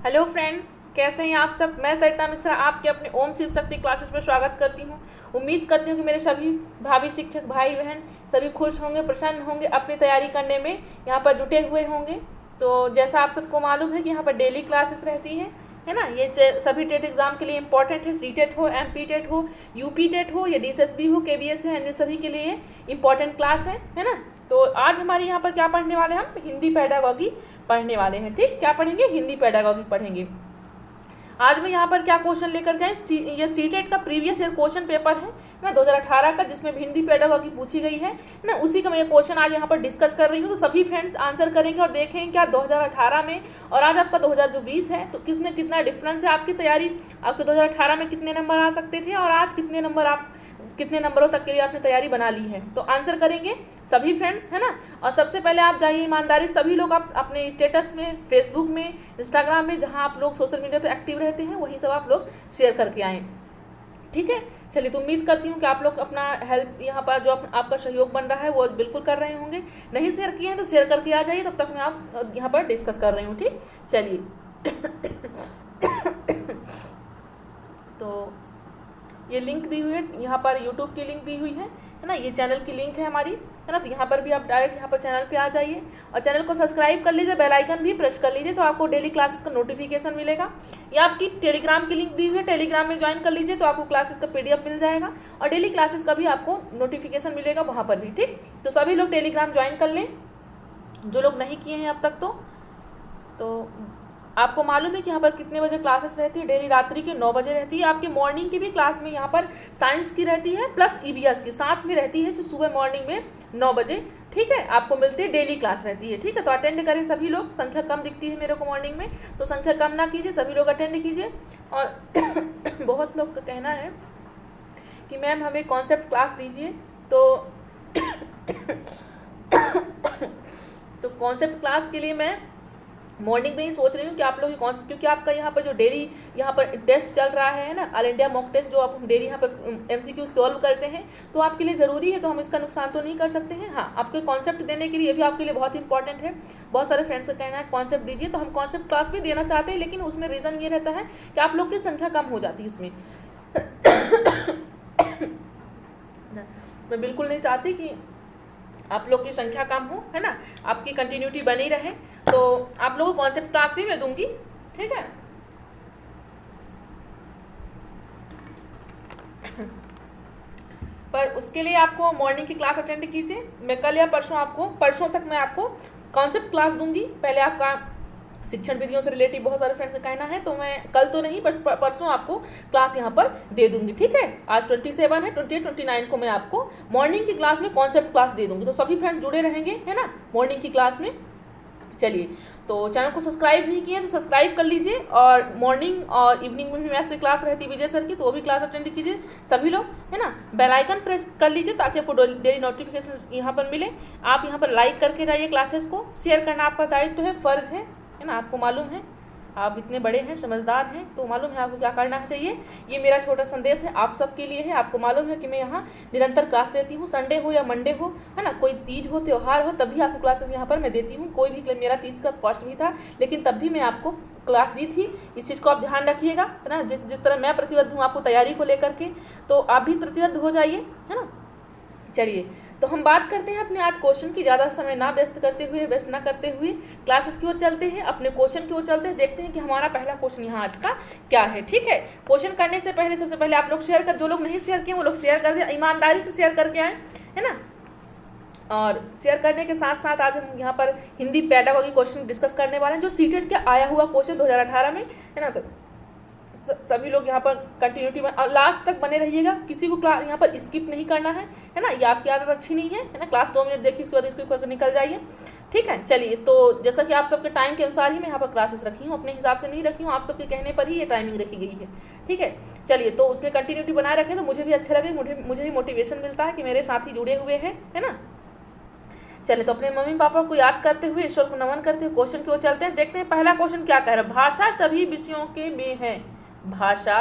Hello friends, कैसे हैं आप सब। मैं सरिता मिश्रा आपके अपने ओम शिव शक्ति क्लासेस में स्वागत करती हूं। उम्मीद करती हूं कि मेरे सभी भावी शिक्षक भाई बहन सभी खुश होंगे, प्रसन्न होंगे, अपनी तैयारी करने में यहाँ पर जुटे हुए होंगे। तो जैसा आप सबको मालूम है कि यहाँ पर डेली क्लासेस रहती है ना। ये सभी टेट एग्जाम के लिए इंपॉर्टेंट है। सी टेट हो, एम पी टेट हो, यूपी टेट हो या DSSB हो, KBS है, अन्य सभी के लिए इंपॉर्टेंट क्लास है ना। तो आज हमारे यहाँ पर क्या पढ़ने वाले हैं, हम हिंदी पेडागॉजी पढ़ने वाले हैं। ठीक, क्या पढ़ेंगे, हिंदी पेडागॉजी पढ़ेंगे। आज मैं यहाँ पर क्या क्वेश्चन लेकर गए, ये सीटेट का प्रीवियस ईयर क्वेश्चन पेपर है ना 2018 का, जिसमें हिंदी पेडागॉजी पूछी गई है ना। उसी का मैं ये क्वेश्चन आज यहाँ पर डिस्कस कर रही हूँ। तो सभी फ्रेंड्स आंसर करेंगे और देखेंगे क्या 2018 में और आज आपका 2020 है तो किसमें कितना डिफरेंस है। आपकी तैयारी, आपके 2018 में कितने नंबर आ सकते थे और आज कितने नंबरों तक के लिए आपने तैयारी बना ली है। तो आंसर करेंगे सभी फ्रेंड्स, है ना। और सबसे पहले आप जाइए ईमानदारी, सभी लोग आप अपने स्टेटस में, फेसबुक में, इंस्टाग्राम में, जहां आप लोग सोशल मीडिया पे एक्टिव रहते हैं वही सब आप लोग शेयर करके आएँ। ठीक है, चलिए। तो उम्मीद करती हूँ कि आप लोग अपना हेल्प यहाँ पर जो आपका सहयोग बन रहा है वो बिल्कुल कर रहे होंगे। नहीं शेयर किए हैं तो शेयर करके आ जाइए, तब तक मैं आप यहाँ पर डिस्कस कर रही हूँ। ठीक, चलिए। तो ये लिंक दी हुई है यहाँ पर, यूट्यूब की लिंक दी हुई है ना। ये चैनल की लिंक है हमारी, है ना। तो यहाँ पर भी आप डायरेक्ट यहाँ पर चैनल पे आ जाइए और चैनल को सब्सक्राइब कर लीजिए, बेल आइकन भी प्रेस कर लीजिए, तो आपको डेली क्लासेस का नोटिफिकेशन मिलेगा। या आपकी टेलीग्राम की लिंक दी हुई है, टेलीग्राम में ज्वाइन कर लीजिए तो आपको क्लासेस का PDF मिल जाएगा और डेली क्लासेस का भी आपको नोटिफिकेशन मिलेगा वहाँ पर भी। ठीक, तो सभी लोग टेलीग्राम ज्वाइन कर लें जो लोग नहीं किए हैं अब तक। तो आपको मालूम है कि यहाँ पर कितने बजे क्लासेस रहती है, डेली रात्रि के 9 बजे रहती है। आपकी मॉर्निंग की भी क्लास में यहाँ पर साइंस की रहती है प्लस EVS की साथ में रहती है, जो सुबह मॉर्निंग में 9 बजे, ठीक है, आपको मिलती है, डेली क्लास रहती है। ठीक है, तो अटेंड करें सभी लोग। संख्या कम दिखती है मेरे को मॉर्निंग में, तो संख्या कम ना कीजिए, सभी लोग अटेंड कीजिए। और बहुत लोग का कहना है कि मैम हमें कॉन्सेप्ट क्लास दीजिए, तो कॉन्सेप्ट क्लास के लिए मैं मॉर्निंग में ही सोच रही हूँ कि आप लोग क्योंकि आपका यहाँ पर जो डेली यहाँ पर टेस्ट चल रहा है ना, ऑल इंडिया मॉक टेस्ट, जो आप डेली यहाँ पर MCQ सॉल्व करते हैं, तो आपके लिए ज़रूरी है, तो हम इसका नुकसान तो नहीं कर सकते हैं। हाँ, आपके कॉन्सेप्ट देने के लिए भी आपके लिए बहुत इंपॉर्टेंट है। बहुत सारे फ्रेंड्स का कहना है कॉन्सेप्ट दीजिए, तो हम कॉन्सेप्ट क्लास भी देना चाहते हैं, लेकिन उसमें रीज़न ये रहता है कि आप लोग की संख्या कम हो जाती है उसमें। मैं बिल्कुल नहीं चाहती कि आप लोग की संख्या कम हो, है ना, आपकी कंटिन्यूटी बनी रहे। तो आप लोगों को कॉन्सेप्ट क्लास भी मैं दूंगी, ठीक है। पर उसके लिए आपको मॉर्निंग की क्लास अटेंड कीजिए। मैं कल या परसों तक मैं आपको कॉन्सेप्ट क्लास दूंगी। पहले आपका शिक्षण विधियों से रिलेटिव बहुत सारे फ्रेंड्स का कहना है, तो मैं कल तो नहीं पर परसों आपको क्लास यहाँ पर दे दूंगी। ठीक है, आज 27 है, 28, 29 को मैं आपको मॉर्निंग की क्लास में कॉन्सेप्ट क्लास दे दूंगी। तो सभी फ्रेंड्स जुड़े रहेंगे, है ना, मॉर्निंग की क्लास में। चलिए, तो चैनल को सब्सक्राइब नहीं किया तो सब्सक्राइब कर लीजिए। और मॉर्निंग और इवनिंग में भी मैथ्स की क्लास रहती है विजय सर की, तो वो भी क्लास अटेंड कीजिए सभी लोग, है ना। बेल आइकन प्रेस कर लीजिए ताकि आपको डेली नोटिफिकेशन यहाँ पर मिले। आप यहाँ पर लाइक करके जाइए क्लासेस को, शेयर करना आपका दायित्व है, फर्ज है ना। आपको मालूम है, आप इतने बड़े हैं, समझदार हैं, तो मालूम है आपको क्या करना चाहिए। ये मेरा छोटा संदेश है आप सबके लिए है। आपको मालूम है कि मैं यहाँ निरंतर क्लास देती हूँ, संडे हो या मंडे हो, है ना, कोई तीज हो, त्यौहार हो, तभी आपको क्लासेस यहाँ पर मैं देती हूँ। कोई भी, मेरा तीज का फर्स्ट भी था, लेकिन तब भी मैं आपको क्लास दी थी। इस चीज़ को आप ध्यान रखिएगा, है ना। जिस तरह मैं प्रतिबद्ध हूँ आपको तैयारी को लेकर के, तो आप भी प्रतिबद्ध हो जाइए, है ना। चलिए, तो हम बात करते हैं अपने आज क्वेश्चन की। ज़्यादा समय ना वेस्ट ना करते हुए क्लासेस की ओर चलते हैं, अपने क्वेश्चन की ओर चलते हैं। देखते हैं कि हमारा पहला क्वेश्चन यहाँ आज का क्या है। ठीक है, क्वेश्चन करने से पहले सबसे पहले आप लोग शेयर कर, जो लोग नहीं शेयर किए वो लोग शेयर कर दें, ईमानदारी से शेयर करके आए, है ना। और शेयर करने के साथ साथ आज हम यहाँ पर हिंदी पेडागॉजी क्वेश्चन डिस्कस करने वाले हैं, जो सीटेट के आया हुआ क्वेश्चन 2018 में, है ना। तो सभी लोग यहाँ पर कंटिन्यूटी और लास्ट तक बने रहिएगा, किसी को क्लास यहाँ पर स्किप नहीं करना है ना। ये आपकी आदत अच्छी नहीं है ना। क्लास 2 मिनट देखिए, इसके बाद स्किप करके निकल जाइए, ठीक है। चलिए, तो जैसा कि आप सबके टाइम के अनुसार ही मैं यहाँ पर क्लासेस रखी हूँ, अपने हिसाब से नहीं रखी हूँ, आप सबके कहने पर ही ये टाइमिंग रखी गई है, ठीक है। चलिए, तो उसमें कंटिन्यूटी बनाए रखें तो मुझे भी अच्छा लगे, मुझे भी मोटिवेशन मिलता है कि मेरे साथी जुड़े हुए हैं, है ना। चलिए, तो अपने मम्मी पापा को याद करते हुए, ईश्वर को नमन करते हुए क्वेश्चन की ओर चलते हैं। देखते हैं पहला क्वेश्चन क्या कह रहा है। भाषा सभी विषयों के में है, भाषा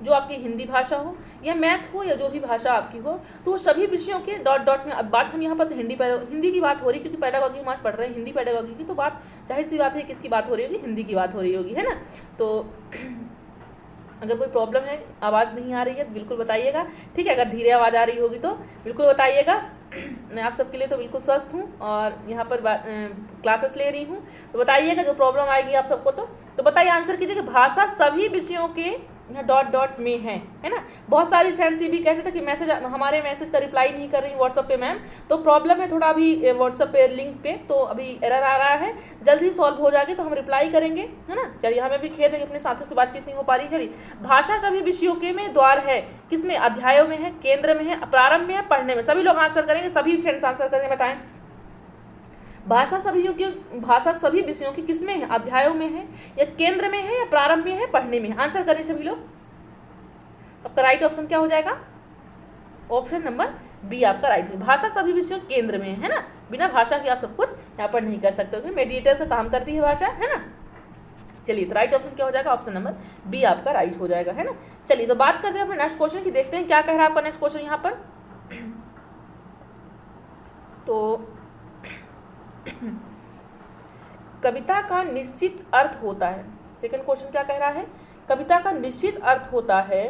जो आपकी हिंदी भाषा हो या मैथ हो या जो भी भाषा आपकी हो, तो वो सभी विषयों के डॉट डॉट में, अब बात हम यहाँ पर तो हिंदी की बात हो रही है क्योंकि पेडागॉजी हम आज पढ़ रहे हैं हिंदी पेडागॉजी की, तो बात जाहिर सी बात है किसकी बात हो रही होगी, हिंदी की बात हो रही होगी, है ना। तो अगर कोई प्रॉब्लम है, आवाज़ नहीं आ रही है तो बिल्कुल बताइएगा, ठीक है। अगर धीरे आवाज़ आ रही होगी तो बिल्कुल बताइएगा। मैं आप सबके लिए तो बिल्कुल स्वस्थ हूँ और यहाँ पर क्लासेस ले रही हूँ, तो बताइएगा जो प्रॉब्लम आएगी आप सबको। तो बताइए, आंसर कीजिए कि भाषा सभी विषयों के यहाँ डॉट डॉट में है ना। बहुत सारी फ्रेंड्स ये भी कहते थे कि हमारे मैसेज का रिप्लाई नहीं कर रही व्हाट्सएप पे मैम, तो प्रॉब्लम है थोड़ा अभी व्हाट्सएप पे लिंक पे, तो अभी एरर आ रहा है, जल्द ही सॉल्व हो जाएगी तो हम रिप्लाई करेंगे, है ना। चलिए, हमें भी खेद है कि अपने साथियों से बातचीत नहीं हो पा रही। चलिए, भाषा सभी विषयों के में द्वार है, किसमें, अध्यायों में है, केंद्र में है, प्रारंभ में है, पढ़ने में। सभी लोग आंसर करेंगे, सभी फ्रेंड्स आंसर करेंगे, बताएं भाषा सभी विषयों की किसमें है, अध्यायों में है या केंद्र में है या प्रारंभ में है, पढ़ने में है। आंसर करें सभी लोग। आपका राइट ऑप्शन क्या हो जाएगा, ऑप्शन नंबर बी आपका राइट है। भाषा सभी विषयों केंद्र में है ना, बिना भाषा के आप सब कुछ यहाँ पर नहीं कर सकते हो, मेडिएटर का काम करती है भाषा, है ना। चलिए, तो राइट ऑप्शन क्या हो जाएगा, ऑप्शन नंबर बी आपका राइट हो जाएगा, है ना। चलिए, तो बात करते हैं अपने नेक्स्ट क्वेश्चन की, देखते हैं क्या कह रहा है आपका नेक्स्ट क्वेश्चन यहाँ पर। तो कविता का निश्चित अर्थ होता है, सेकंड क्वेश्चन क्या कह रहा है, कविता का निश्चित अर्थ होता है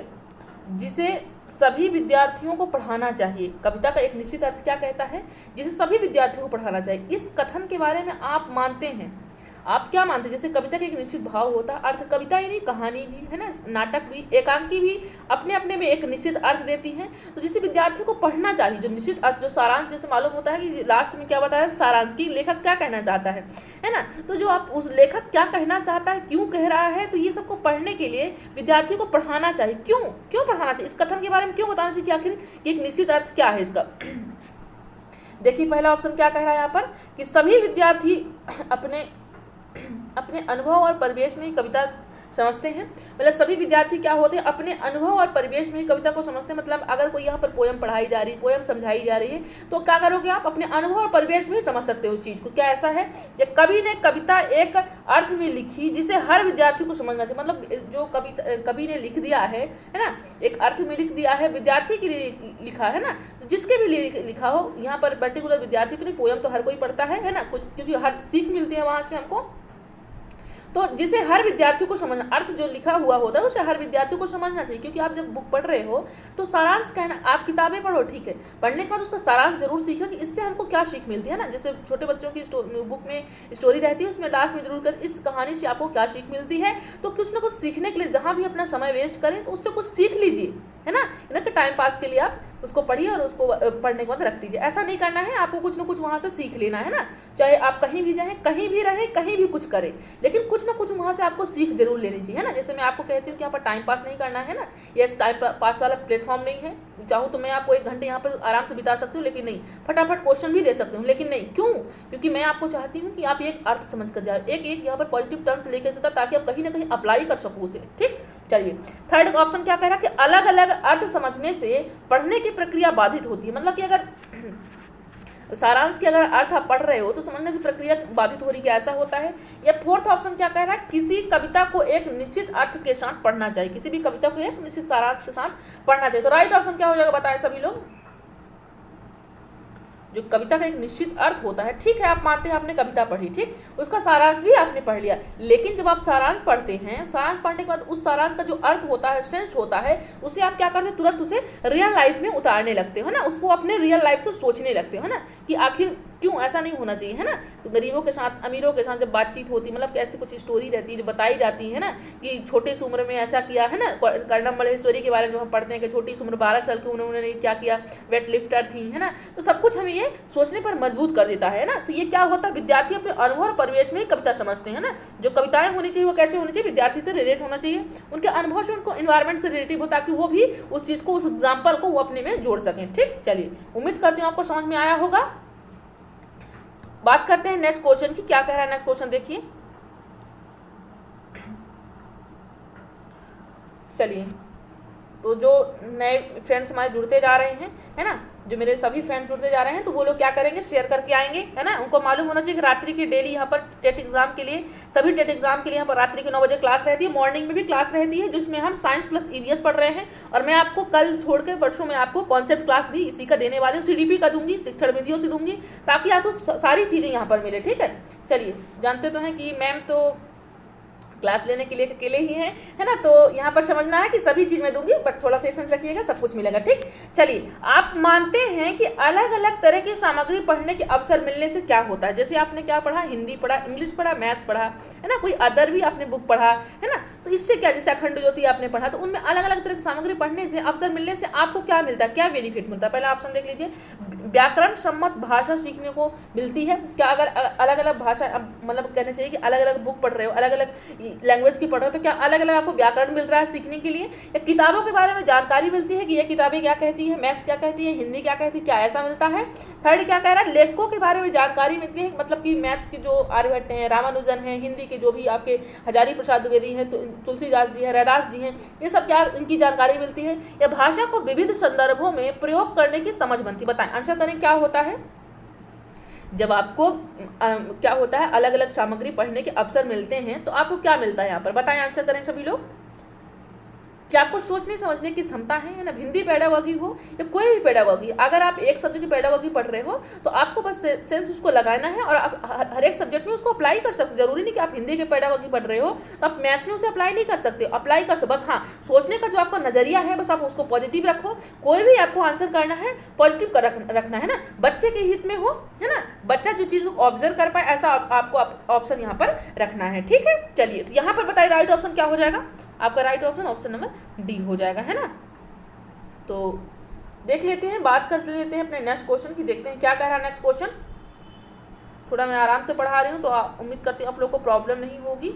जिसे सभी विद्यार्थियों को पढ़ाना चाहिए। कविता का एक निश्चित अर्थ क्या कहता है, जिसे सभी विद्यार्थियों को पढ़ाना चाहिए। इस कथन के बारे में आप मानते हैं, आप क्या मानते हैं, जैसे कविता का एक निश्चित भाव होता है, अर्थ, कविता ही नहीं कहानी भी, है ना, नाटक भी, एकांकी भी अपने अपने में एक निश्चित अर्थ देती हैं, तो जिसे विद्यार्थियों को पढ़ना चाहिए। जो निश्चित अर्थ, जो सारांश, जैसे मालूम होता है कि लास्ट में क्या बताया, सारांश की लेखक क्या कहना चाहता है ना। तो जो आप उस लेखक क्या कहना चाहता है, क्यों कह रहा है, तो ये सबको पढ़ने के लिए विद्यार्थियों को पढ़ाना चाहिए। क्यों पढ़ाना चाहिए, इस कथन के बारे में क्यों बताना चाहिए कि आखिर एक निश्चित अर्थ क्या है इसका। देखिए, पहला ऑप्शन क्या कह रहा है यहाँ पर कि सभी विद्यार्थी अपने अनुभव और परिवेश में ही कविता समझते हैं। मतलब सभी विद्यार्थी क्या होते हैं, अपने अनुभव और परिवेश में ही कविता को समझते हैं। मतलब अगर कोई यहाँ पर पोयम पढ़ाई जा रही है, पोयम समझाई जा रही है, तो क्या करोगे आप, अपने अनुभव और परिवेश में ही समझ सकते हो उस चीज़ को। क्या ऐसा है, ये कवि ने कविता एक अर्थ में लिखी जिसे हर विद्यार्थी को समझना चाहिए। मतलब जो कवि ने लिख दिया है ना, एक अर्थ में लिख दिया है, विद्यार्थी के लिए लिखा है ना, जिसके भी लिए लिखा हो, यहाँ पर पर्टिकुलर विद्यार्थी के लिए, पोयम तो हर कोई पढ़ता है ना, कुछ, क्योंकि हर सीख मिलती है वहाँ से हमको, तो जिसे हर विद्यार्थी को समझना, अर्थ जो लिखा हुआ होता है उसे हर विद्यार्थी को समझना चाहिए। क्योंकि आप जब बुक पढ़ रहे हो तो सारांश कहना, आप किताबें पढ़ो ठीक है, पढ़ने के बाद उसका सारांश जरूर सीखो कि इससे हमको क्या सीख मिलती है ना। जैसे छोटे बच्चों की बुक में स्टोरी रहती है, उसमें लास्ट में जरूर कर इस कहानी से आपको क्या सीख मिलती है, तो कुछ ना कुछ सीखने के लिए जहाँ भी अपना समय वेस्ट करें तो उससे कुछ सीख लीजिए, है ना। टाइम पास के लिए आप उसको पढ़िए और उसको पढ़ने के बाद रख दीजिए। ऐसा नहीं करना है, आपको कुछ ना कुछ वहाँ से सीख लेना है ना। चाहे आप कहीं भी जाएं, कहीं भी रहें, कहीं भी कुछ करें, लेकिन कुछ ना कुछ वहाँ से आपको सीख जरूर लेनी चाहिए, है ना। जैसे मैं आपको कहती हूँ कि यहाँ पर टाइम पास नहीं करना है ना, ये टाइम पास वाला प्लेटफॉर्म नहीं है। चाहूँ तो मैं आपको 1 घंटे यहाँ पर आराम से बिता सकती हूँ, लेकिन नहीं, फटाफट क्वेश्चन भी दे सकती हूँ, लेकिन नहीं। क्यों? क्योंकि मैं आपको चाहती हूँ कि आप एक अर्थ समझ कर जाओ, एक यहाँ पर पॉजिटिव टर्म्स लेकर देता, ताकि आप कहीं ना कहीं अप्लाई कर सको उसे, ठीक। चलिए, थर्ड ऑप्शन क्या कह रहा है कि अलग अलग अर्थ समझने से पढ़ने की प्रक्रिया बाधित होती है। मतलब कि अगर सारांश के अगर अर्थ आप पढ़ रहे हो तो समझने से प्रक्रिया बाधित हो रही है, ऐसा होता है। या फोर्थ ऑप्शन क्या कह रहा है, किसी कविता को एक निश्चित अर्थ के साथ पढ़ना चाहिए, किसी भी कविता को एक निश्चित सारांश के साथ पढ़ना चाहिए। तो राइट ऑप्शन क्या हो जाएगा, बताएं सभी लोग। जो कविता का एक निश्चित अर्थ होता है, ठीक है, आप मानते हैं आपने कविता पढ़ी, ठीक, उसका सारांश भी आपने पढ़ लिया, लेकिन जब आप सारांश पढ़ते हैं, सारांश पढ़ने के बाद उस सारांश का जो अर्थ होता है, सेंस होता है, उसे आप क्या करते हैं, तुरंत उसे रियल लाइफ में उतारने लगते हो ना, उसको अपने रियल लाइफ से सोचने लगते हो ना, कि आखिर क्यों ऐसा नहीं होना चाहिए, है ना। तो गरीबों के साथ, अमीरों के साथ जब बातचीत होती है, मतलब कैसे कुछ स्टोरी रहती है जो बताई जाती है ना, कि छोटे सी उम्र में ऐसा किया है ना, कर्णम मल्लेश्वरी के बारे में जो हम पढ़ते हैं कि छोटी सी उम्र 12 साल की उन्होंने क्या किया, वेट लिफ्टर थी, है ना। तो सब कुछ हमें ये सोचने पर मजबूत कर देता है ना। तो ये क्या होता है, विद्यार्थी अपने अनुभव और परिवेश में ही कविता समझते हैं ना। जो कविताएं होनी चाहिए वो कैसे होनी चाहिए, विद्यार्थी से रिलेट होना चाहिए, उनके अनुभव से, उनको इन्वायरमेंट से रिलेटिव हो, ताकि वो भी उस चीज़ को, उस एग्जाम्पल को वो अपने में जोड़ सकें, ठीक। चलिए, उम्मीद करती हूँ आपको समझ में आया होगा। बात करते हैं नेक्स्ट क्वेश्चन की, क्या कह रहा है नेक्स्ट क्वेश्चन, देखिए। चलिए, तो जो नए फ्रेंड्स हमारे जुड़ते जा रहे हैं, है ना, जो मेरे सभी फ्रेंड्स जुड़ते जा रहे हैं तो वो लोग क्या करेंगे, शेयर करके आएंगे, है ना। उनको मालूम होना चाहिए कि रात्रि की डेली यहाँ पर टेट एग्जाम के लिए, सभी टेट एग्जाम के लिए यहाँ पर रात्रि के 9 बजे क्लास रहती है, मॉर्निंग में भी क्लास रहती है, जिसमें हम साइंस प्लस ईवीएस पढ़ रहे हैं। और मैं आपको कल छोड़ के परसों में आपको कॉन्सेप्ट क्लास भी इसी का देने वाली हूँ, सीडीपी का दूंगी, शिक्षण विधियों से दूंगी, ताकि आपको सारी चीज़ें यहाँ पर मिले, ठीक है। चलिए, जानते तो हैं कि मैम तो क्लास लेने के लिए अकेले ही हैं, है ना, तो यहाँ पर समझना है कि सभी चीज़ मैं दूंगी, बट थोड़ा पेशेंस रखिएगा, सब कुछ मिलेगा, ठीक। चलिए, आप मानते हैं कि अलग अलग तरह की सामग्री पढ़ने के अवसर मिलने से क्या होता है। जैसे आपने क्या पढ़ा, हिंदी पढ़ा, इंग्लिश पढ़ा, मैथ्स पढ़ा, है ना, कोई अदर भी आपने बुक पढ़ा, है ना, तो इससे क्या, जैसे अखंड ज्योति आपने पढ़ा, तो उनमें अलग अलग तरह की सामग्री पढ़ने से, अवसर मिलने से आपको क्या मिलता है, क्या बेनिफिट मिलता है। पहला ऑप्शन देख लीजिए, व्याकरण सम्मत भाषा सीखने को मिलती है। क्या अगर अलग अलग भाषा, मतलब कहना चाहिए कि अलग अलग बुक पढ़ रहे हो, अलग अलग लैंग्वेज की पढ़ रहे हो, तो क्या अलग अलग आपको व्याकरण मिल रहा है सीखने के लिए, या किताबों के बारे में जानकारी मिलती है कि ये किताबें क्या कहती है, मैथ्स क्या कहती है, हिंदी क्या कहती है, क्या ऐसा मिलता है। थर्ड क्या कह रहा है, लेखकों के बारे में जानकारी मिलती है, मतलब कि मैथ्स के जो आर्यभट्ट हैं, रामानुजन हैं, हिंदी के जो भी आपके हजारी प्रसाद द्विवेदी हैं, तुलसीदास जी हैं, रैदास जी हैं, ये सब क्या इनकी जानकारी मिलती है। या भाषा को विविध संदर्भों में प्रयोग करने की समझ बनती। बताएं, आंसर करें, क्या होता है जब आपको क्या होता है, अलग अलग सामग्री पढ़ने के अवसर मिलते हैं, तो आपको क्या मिलता है यहाँ पर, बताएं, आंसर करें सभी लोग। क्या आपको सोचने समझने की क्षमता है ना। हिंदी पेडागॉजी हो या कोई भी पेडागॉजी, अगर आप एक सब्जेक्ट की पेडागॉजी पढ़ रहे हो तो आपको बस सेंस उसको लगाना है और आप हर एक सब्जेक्ट में उसको अप्लाई कर सकते। जरूरी नहीं कि आप हिंदी के पेडागॉजी पढ़ रहे हो तो आप मैथ में उसे अप्लाई नहीं कर सकते, अप्लाई कर सकते। बस हाँ, सोचने का जो आपका नजरिया है, बस आप उसको पॉजिटिव रखो। कोई भी आपको आंसर करना है पॉजिटिव रखना है ना, बच्चे के हित में हो, है ना, बच्चा जो चीज़ ऑब्जर्व कर पाए, ऐसा आपको ऑप्शन यहाँ पर रखना है, ठीक है। चलिए, तो यहाँ पर बताइए राइट ऑप्शन क्या हो जाएगा आपका। Right option option number D हो जाएगा, है ना। तो देख लेते हैं, बात करते लेते हैं अपने नेक्स्ट क्वेश्चन की, देखते हैं क्या कह रहा है नेक्स्ट क्वेश्चन। थोड़ा मैं आराम से पढ़ा रही हूँ तो उम्मीद करती हूँ आप लोग को प्रॉब्लम नहीं होगी,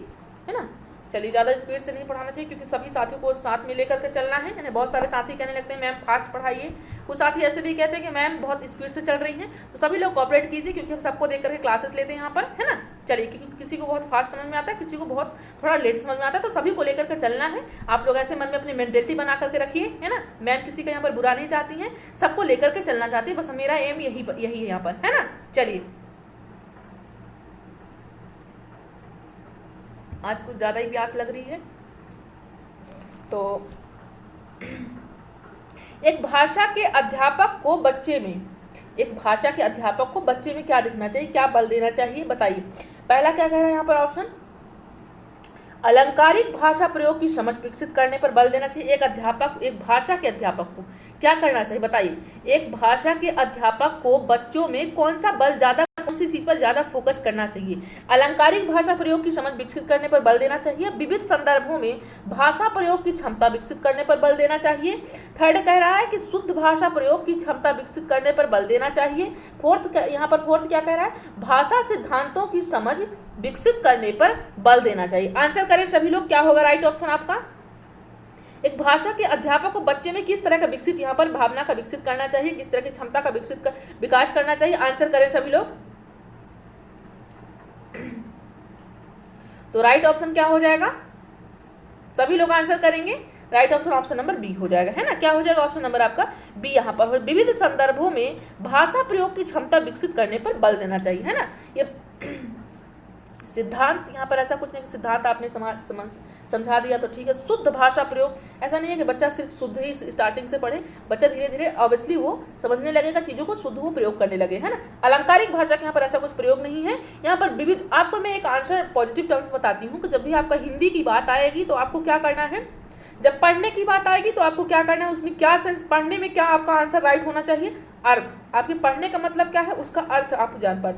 है ना। चलिए, ज़्यादा स्पीड से नहीं पढ़ाना चाहिए क्योंकि सभी साथियों को साथ में लेकर के चलना है ना। बहुत सारे साथी कहने लगते हैं मैम फास्ट पढ़ाइए, कुछ साथी ऐसे भी कहते हैं कि मैम बहुत स्पीड से चल रही हैं। तो सभी लोग कोऑपरेट कीजिए क्योंकि हम सबको देख करके क्लासेस लेते हैं यहाँ पर, है ना। चलिए, क्योंकि किसी को बहुत फास्ट समझ में आता है, किसी को बहुत थोड़ा लेट समझ में आता है, तो सभी को लेकर के चलना है। आप लोग ऐसे मन में अपनी मेंटेलिटी बना करके रखिए, है ना। मैम किसी का यहाँ पर बुरा नहीं चाहती हैं, सबको लेकर के चलना चाहती है, बस मेरा एम यही है यहाँ पर, है ना। चलिए, आज कुछ ज़्यादा ही प्यास लग रही है। तो एक भाषा के अध्यापक को बच्चे में क्या दिखना चाहिए, क्या बल देना चाहिए, बताइए। पहला क्या कह रहा है यहाँ पर ऑप्शन, अलंकारिक भाषा प्रयोग की समझ विकसित करने पर बल देना चाहिए। एक भाषा के अध्यापक को क्या करना चाहिए, बताइए। एक भाषा के अध्यापक को बच्चों में कौन सा बल ज्यादा, कौन सी चीज पर ज्यादा फोकस करना चाहिए। अलंकारिक भाषा प्रयोग की समझ विकसित करने पर बल देना चाहिए। विविध संदर्भों में भाषा प्रयोग की क्षमता विकसित करने पर बल देना चाहिए। थर्ड कह रहा है कि शुद्ध भाषा प्रयोग की क्षमता विकसित करने पर बल देना चाहिए। फोर्थ क्या कह रहा है, भाषा सिद्धांतों की समझ विकसित करने पर बल देना चाहिए। आंसर करें सभी लोग, क्या होगा राइट ऑप्शन आपका। एक भाषा के अध्यापक को बच्चे में किस तरह का विकसित, यहाँ पर भावना का विकसित करना चाहिए, किस तरह की क्षमता का विकास करना चाहिए। आंसर करें सभी लोग। तो राइट ऑप्शन क्या हो जाएगा, सभी लोग आंसर करेंगे। Right option option number B हो जाएगा, है ना। क्या हो जाएगा ऑप्शन नंबर आपका बी यहाँ पर। विविध संदर्भों में भाषा प्रयोग की क्षमता विकसित करने पर बल देना चाहिए, है ना। ये सिद्धांत यहाँ पर ऐसा कुछ नहीं कि सिद्धांत आपने समझा दिया तो ठीक है। शुद्ध भाषा प्रयोग, ऐसा नहीं है कि बच्चा सिर्फ शुद्ध ही स्टार्टिंग से पढ़े, बच्चा धीरे धीरे ऑब्वियसली वो समझने लगेगा चीज़ों को, शुद्ध वो प्रयोग करने लगे, है ना। अलंकारिक भाषा के यहाँ पर ऐसा कुछ प्रयोग नहीं है। यहाँ पर विविध, आपको मैं एक आंसर पॉजिटिव टर्म्स बताती हूँ कि जब भी आपका हिंदी की बात आएगी तो आपको क्या करना है, जब पढ़ने की बात आएगी तो आपको क्या करना है, उसमें क्या सेंस, पढ़ने में क्या आपका आंसर राइट होना चाहिए, अर्थ। आपके पढ़ने का मतलब क्या है, उसका अर्थ आप जान पाए,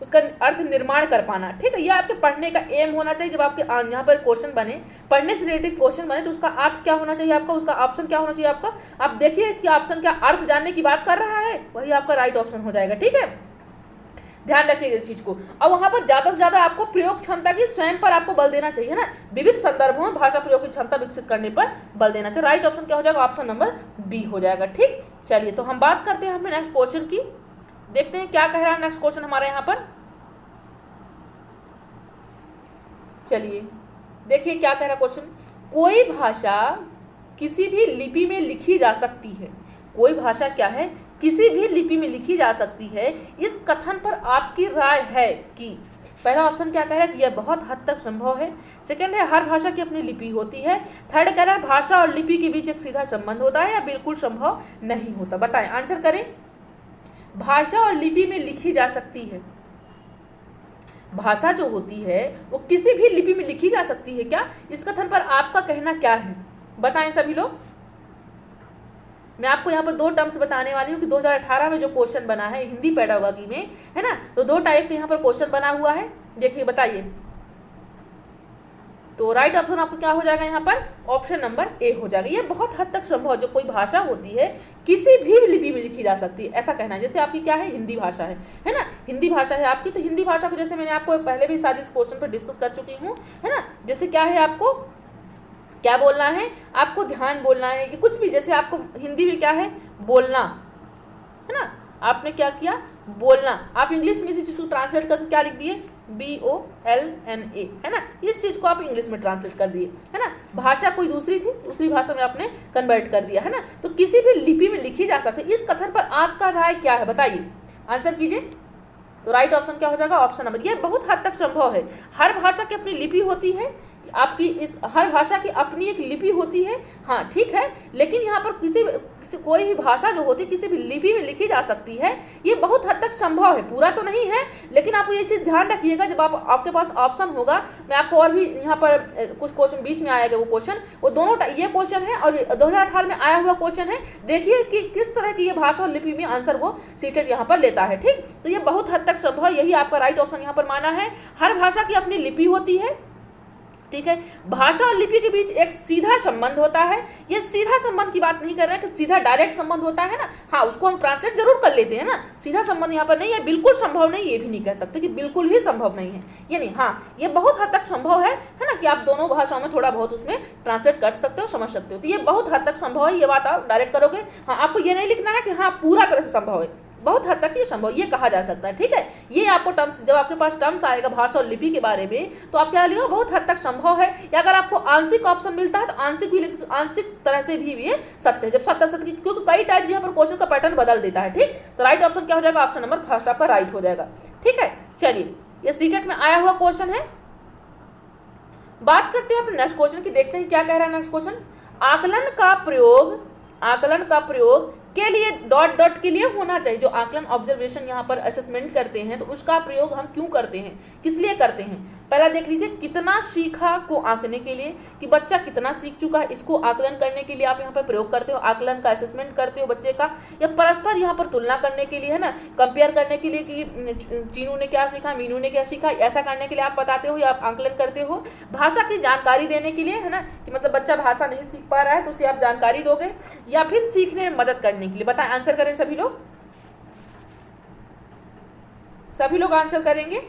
उसका अर्थ निर्माण कर पाना, ठीक है। ये आपके पढ़ने का एम होना चाहिए। जब आपके यहाँ पर क्वेश्चन बने, पढ़ने से रिलेटेड क्वेश्चन बने, तो उसका अर्थ क्या होना चाहिए आपका, उसका ऑप्शन क्या होना चाहिए आपका। आप देखिए कि ऑप्शन क्या अर्थ जानने की बात कर रहा है, वही आपका राइट ऑप्शन हो जाएगा, ठीक है। ध्यान रखिएगा इस चीज को। और वहां पर ज्यादा से ज्यादा आपको प्रयोग क्षमता की स्वयं पर आपको बल देना चाहिए, है ना। विविध संदर्भों में भाषा प्रयोग की क्षमता विकसित करने पर बल देना चाहिए। राइट ऑप्शन क्या हो जाएगा, ऑप्शन नंबर बी हो जाएगा, ठीक। चलिए, तो हम बात करते हैं अपने नेक्स्ट क्वेश्चन की, देखते हैं क्या कह रहा है नेक्स्ट क्वेश्चन हमारे यहाँ पर। चलिए देखिए क्या कह रहा है क्वेश्चन। कोई भाषा किसी भी लिपि में लिखी जा सकती है। कोई भाषा क्या है, किसी भी लिपि में लिखी जा सकती है, इस कथन पर आपकी राय है कि पहला ऑप्शन क्या कह रहा है कि यह बहुत हद तक संभव है। सेकंड है हर भाषा की अपनी लिपि होती है। थर्ड कह रहा है भाषा और लिपि के बीच एक सीधा संबंध होता है या बिल्कुल संभव नहीं होता। बताएं, आंसर करें। भाषा और लिपि में लिखी जा सकती है, भाषा जो होती है वो किसी भी लिपि में लिखी जा सकती है क्या, इस कथन पर आपका कहना क्या है? बताएं सभी लोग। मैं आपको यहाँ पर दो टर्म्स बताने वाली हूँ कि 2018 में जो क्वेश्चन बना है हिंदी पेडागोगी में, है ना, तो दो टाइप के यहाँ पर क्वेश्चन बना हुआ है। देखिए बताइए, तो राइट ऑप्शन आपको क्या हो जाएगा यहाँ पर, ऑप्शन नंबर ए हो जाएगा। ये बहुत हद तक संभव, जो कोई भाषा होती है किसी भी लिपि में लिखी जा सकती है, ऐसा कहना है। जैसे आपकी क्या है, हिंदी भाषा है ना, हिंदी भाषा है आपकी, तो हिंदी भाषा को जैसे मैंने आपको पहले भी शायद इस क्वेश्चन पर डिस्कस कर चुकी हूँ, है ना। जैसे क्या है, आपको क्या बोलना है, आपको ध्यान बोलना है कि कुछ भी, जैसे आपको हिंदी में क्या है, बोलना, है ना, आपने क्या किया, बोलना। आप इंग्लिश में इसी चीज़ को ट्रांसलेट करके क्या लिख दिए, BOLNA, है ना, इस चीज़ को आप इंग्लिश में ट्रांसलेट कर दिए, है ना। भाषा कोई दूसरी थी, दूसरी भाषा में आपने कन्वर्ट कर दिया, है ना। तो किसी भी लिपि में लिखी जा सकती है, इस कथन पर आपका राय क्या है, बताइए, आंसर कीजिए। तो राइट ऑप्शन क्या हो जाएगा, ऑप्शन नंबर, ये बहुत हद तक संभव है। हर भाषा की अपनी लिपि होती है, आपकी इस हर भाषा की अपनी एक लिपि होती है, हाँ ठीक है, लेकिन यहाँ पर किसी कोई भी भाषा जो होती है किसी भी लिपि में लिखी जा सकती है, ये बहुत हद तक संभव है, पूरा तो नहीं है, लेकिन आपको ये चीज़ ध्यान रखिएगा। जब आपके पास ऑप्शन होगा, मैं आपको और भी यहाँ पर कुछ क्वेश्चन बीच में आएगा, वो क्वेश्चन, वो दोनों ये क्वेश्चन है और 2018 में आया हुआ क्वेश्चन है, देखिए कि किस तरह की ये भाषा और लिपि में आंसर वो सीटेट यहाँ पर लेता है, ठीक। तो ये बहुत हद तक संभव, यही आपका राइट ऑप्शन यहाँ पर माना है। हर भाषा की अपनी लिपि होती है, ठीक है, भाषा और लिपि के बीच एक सीधा संबंध होता है। ये सीधा संबंध की बात नहीं कर रहे हैं कि सीधा डायरेक्ट संबंध होता है ना, हाँ उसको हम ट्रांसलेट जरूर कर लेते हैं ना, सीधा संबंध यहाँ पर नहीं है, बिल्कुल संभव नहीं, ये भी नहीं कह सकते कि बिल्कुल ही संभव नहीं है, ये नहीं, हाँ ये बहुत हद तक संभव है ना, कि आप दोनों भाषाओं में थोड़ा बहुत उसमें ट्रांसलेट कर सकते हो, समझ सकते हो, तो ये बहुत हद तक संभव है, ये बात आप डायरेक्ट करोगे। हाँ, आपको ये नहीं लिखना है कि हाँ पूरा तरह से संभव है, बहुत हद तक ये संभव, ये कहा जा सकता है, ठीक है। ये आपको टर्म्स, जब आपके पास टर्म्स आएगा भाषा और लिपि के बारे में, तो आप क्या लिखो, बहुत हद तक संभव है, या अगर आपको आंशिक ऑप्शन मिलता है तो आंशिक भी, आंशिक तरह से भी ये सत्य है, जब सत्य, क्योंकि कई टाइप यहाँ पर क्वेश्चन का पैटर्न बदल देता है, ठीक। तो राइट ऑप्शन क्या हो जाएगा, ऑप्शन नंबर फर्स्ट आपका राइट हो जाएगा, ठीक है। चलिए, ये सीटेट में आया हुआ क्वेश्चन है। बात करते हैं अपने नेक्स्ट क्वेश्चन की, देखते हैं क्या कह रहा है नेक्स्ट क्वेश्चन। आकलन का प्रयोग के लिए डॉट डॉट के लिए होना चाहिए। जो आकलन ऑब्जर्वेशन यहाँ पर असेसमेंट करते हैं, तो उसका प्रयोग हम क्यों करते हैं, किस लिए करते हैं। पहला देख लीजिए, कितना सीखा को आंकने के लिए, कि बच्चा कितना सीख चुका है, इसको आकलन करने के लिए आप यहाँ पर प्रयोग करते हो, आकलन का असेसमेंट करते हो बच्चे का, या परस्पर यहाँ पर तुलना करने के लिए, है ना, कंपेयर करने के लिए कि चीनू ने क्या सीखा, मीनू ने क्या सीखा, ऐसा करने के लिए आप बताते हो या आप आकलन करते हो। भाषा की जानकारी देने के लिए, है ना, कि मतलब बच्चा भाषा नहीं सीख पा रहा है तो उसे आप जानकारी दोगे, या फिर सीखने में मदद करने के लिए। बताएं, आंसर करें सभी लोग, सभी लोग आंसर करेंगे।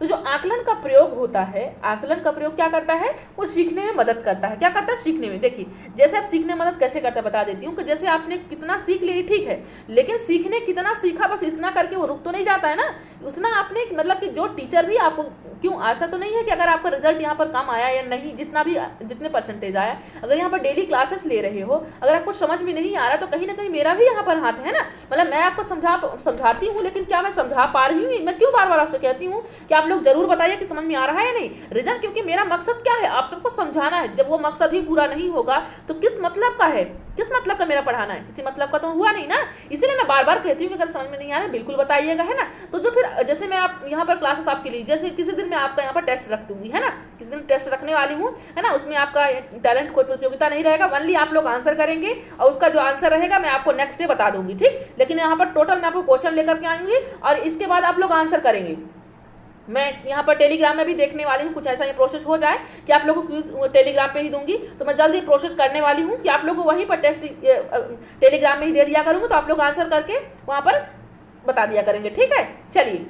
तो जो आकलन का प्रयोग होता है, आकलन का प्रयोग क्या करता है, वो सीखने में मदद करता है। क्या करता है, सीखने में। देखिए, जैसे आप सीखने में मदद कैसे करता है बता देती हूँ, कि जैसे आपने कितना सीख लिया ठीक है, लेकिन सीखने कितना सीखा बस इतना करके वो रुक तो नहीं जाता है ना, उतना आपने, मतलब कि जो टीचर भी आपको, क्यों ऐसा तो नहीं है कि अगर आपका रिजल्ट यहाँ पर कम आया या नहीं, जितने परसेंटेज आया, अगर यहाँ पर डेली क्लासेस ले रहे हो, अगर आपको समझ में नहीं आ रहा, तो कहीं ना कहीं मेरा भी यहाँ पर हाथ है ना, मतलब मैं आपको समझाती हूँ, लेकिन क्या मैं समझा पा रही हूँ, मैं क्यों बार बार आपसे कहती हूँ कि आप लोग जरूर बताइए कि समझ में आ रहा है या नहीं रिजल्ट, क्योंकि मेरा मकसद क्या है, आप सबको समझाना है। जब वो मकसद ही पूरा नहीं होगा तो किस मतलब का है, किस मतलब का मेरा पढ़ाना है, किसी मतलब का तो हुआ नहीं ना। इसीलिए मैं बार बार कहती हूँ कि अगर समझ में नहीं आ रहा है बिल्कुल बताइएगा, है ना। तो जो फिर जैसे मैं आप यहाँ पर क्लासेस आपके लिए, जैसे किसी दिन मैं आपका यहाँ पर टेस्ट रख दूंगी, है ना, किसी दिन टेस्ट रखने वाली हूँ, है ना, उसमें आपका टैलेंट कोई प्रतियोगिता नहीं रहेगा, ओनली आप लोग आंसर करेंगे और उसका जो आंसर रहेगा मैं आपको नेक्स्ट डे बता दूंगी, ठीक। लेकिन यहाँ पर टोटल मैं आपको क्वेश्चन लेकर के आऊंगी और इसके बाद आप लोग आंसर करेंगे। मैं यहाँ पर टेलीग्राम में भी देखने वाली हूँ, कुछ ऐसा ये प्रोसेस हो जाए कि आप लोगों को क्विज टेलीग्राम पे ही दूंगी, तो मैं जल्दी प्रोसेस करने वाली हूँ कि आप लोगों को वहीं पर टेस्ट टेलीग्राम में ही दे दिया करूँगा, तो आप लोग आंसर करके वहाँ पर बता दिया करेंगे, ठीक है। चलिए,